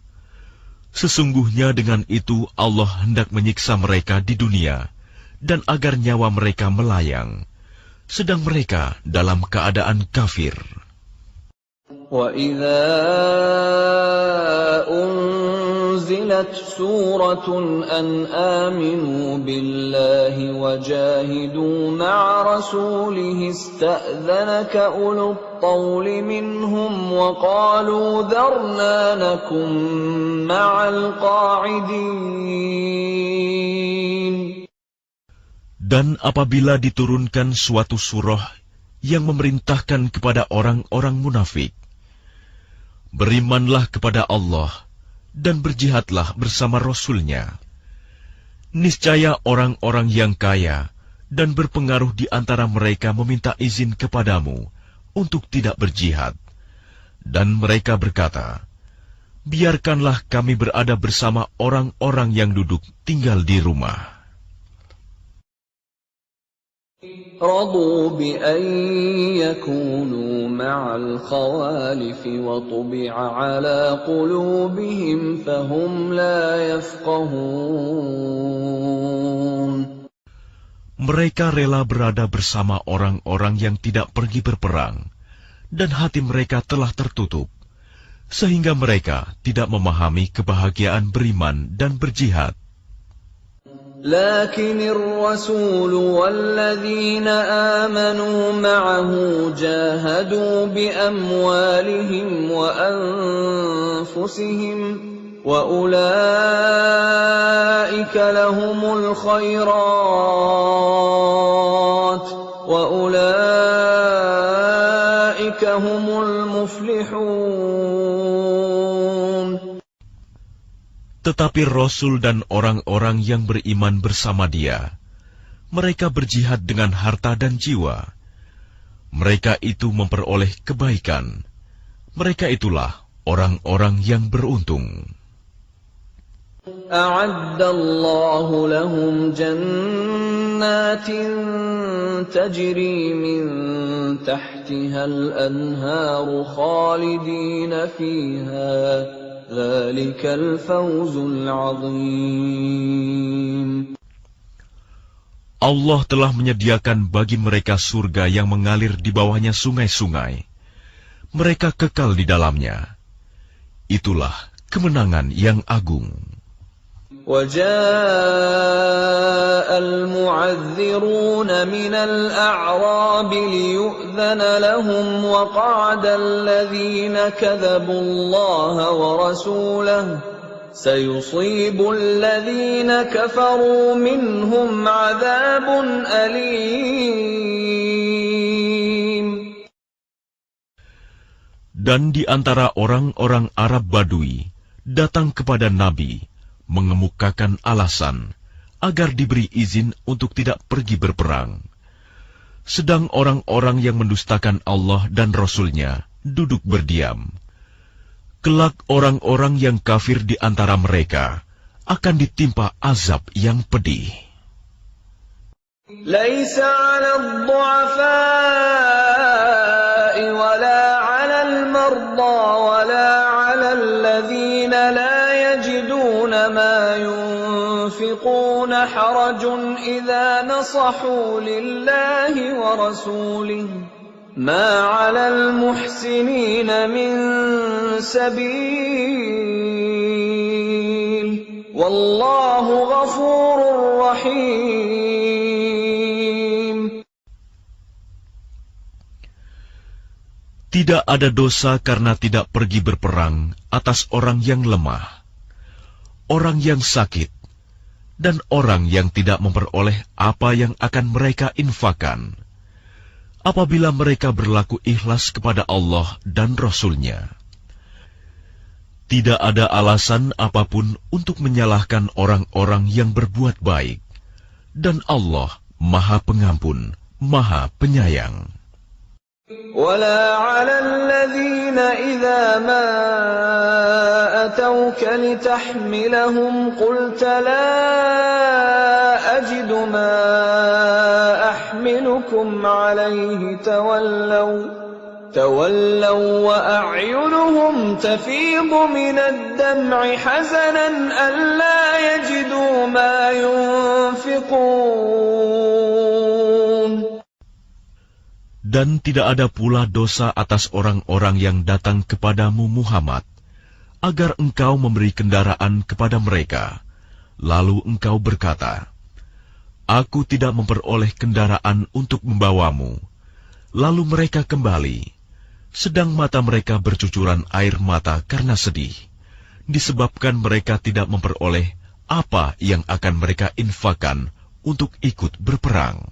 Sesungguhnya dengan itu Allah hendak menyiksa mereka di dunia, dan agar nyawa mereka melayang, sedang mereka dalam keadaan kafir. وَإِذَا أُنزِلَتْ سُورَةٌ أَنْ آمِنُوا بِاللَّهِ وَجَاهِدُوا مَعَ رَسُولِهِ اسْتَأْذَنَكَ أُولُو الطَّوْلِ مِنْهُمْ وَقَالُوا ذَرْنَا نَكُن مَّعَ الْقَاعِدِينَ. Dan apabila diturunkan suatu surah yang memerintahkan kepada orang-orang munafik, berimanlah kepada Allah dan berjihadlah bersama Rasul-Nya. Niscaya orang-orang yang kaya dan berpengaruh di antara mereka meminta izin kepadamu untuk tidak berjihad. Dan mereka berkata, biarkanlah kami berada bersama orang-orang yang duduk tinggal di rumah. رَضُوا بِأَن يَكُونُوا مَعَ الْخَوَالِفِ وَطُبِعَ عَلَىٰ قُلُوبِهِمْ فَهُمْ لَا يَفْقَهُونَ. Mereka rela berada bersama orang-orang yang tidak pergi berperang, dan hati mereka telah tertutup, sehingga mereka tidak memahami kebahagiaan beriman dan berjihad. لكن الرسول والذين آمنوا معه جاهدوا بأموالهم وأنفسهم وأولئك لهم الخيرات وأولئك هم المفلحون. Tetapi Rasul dan orang-orang yang beriman bersama dia, mereka berjihad dengan harta dan jiwa. Mereka itu memperoleh kebaikan. Mereka itulah orang-orang yang beruntung. أعد الله لهم جنات تجري من تحتها الأنهار خالدين فيها ذلك الفوز العظيم. Allah telah menyediakan bagi mereka surga yang mengalir di bawahnya sungai-sungai. Mereka kekal di dalamnya. Itulah kemenangan yang agung. وَجَاءَ الْمُعَذِّرُونَ مِنَ الْأَعْرَابِ لِيُؤْذَنَ لَهُمْ وَقَعَدَ الَّذِينَ كَذَبُوا اللَّهَ وَرَسُولَهُ سَيُصِيبُ الَّذِينَ كَفَرُوا مِنْهُمْ عَذَابٌ أَلِيمٌ. Dan di antara orang-orang Arab Badui datang kepada Nabi mengemukakan alasan agar diberi izin untuk tidak pergi berperang. Sedang orang-orang yang mendustakan Allah dan Rasul-Nya duduk berdiam. Kelak orang-orang yang kafir di antara mereka akan ditimpa azab yang pedih. ليس على الضعفاء ولا على المرضى ولا على الذين لا يجدون ما ينفقون حرج إذا نصحوا لله ورسوله ما على المحسنين من سبيل والله غفور رحيم. Tidak ada dosa karena tidak pergi berperang atas orang yang lemah, orang yang sakit, dan orang yang tidak memperoleh apa yang akan mereka infakkan, apabila mereka berlaku ikhlas kepada Allah dan Rasul-Nya. Tidak ada alasan apapun untuk menyalahkan orang-orang yang berbuat baik, dan Allah Maha Pengampun, Maha Penyayang. ولا على الذين إذا ما أتوك لتحملهم قلت لا أجد ما أحملكم عليه تولوا وأعينهم تفيض من الدمع حزنا ألا يجدوا ما ينفقون. Dan tidak ada pula dosa atas orang-orang yang datang kepadamu Muhammad, agar engkau memberi kendaraan kepada mereka. Lalu engkau berkata, "Aku tidak memperoleh kendaraan untuk membawamu." Lalu mereka kembali, sedang mata mereka bercucuran air mata karena sedih, disebabkan mereka tidak memperoleh apa yang akan mereka infakkan untuk ikut berperang.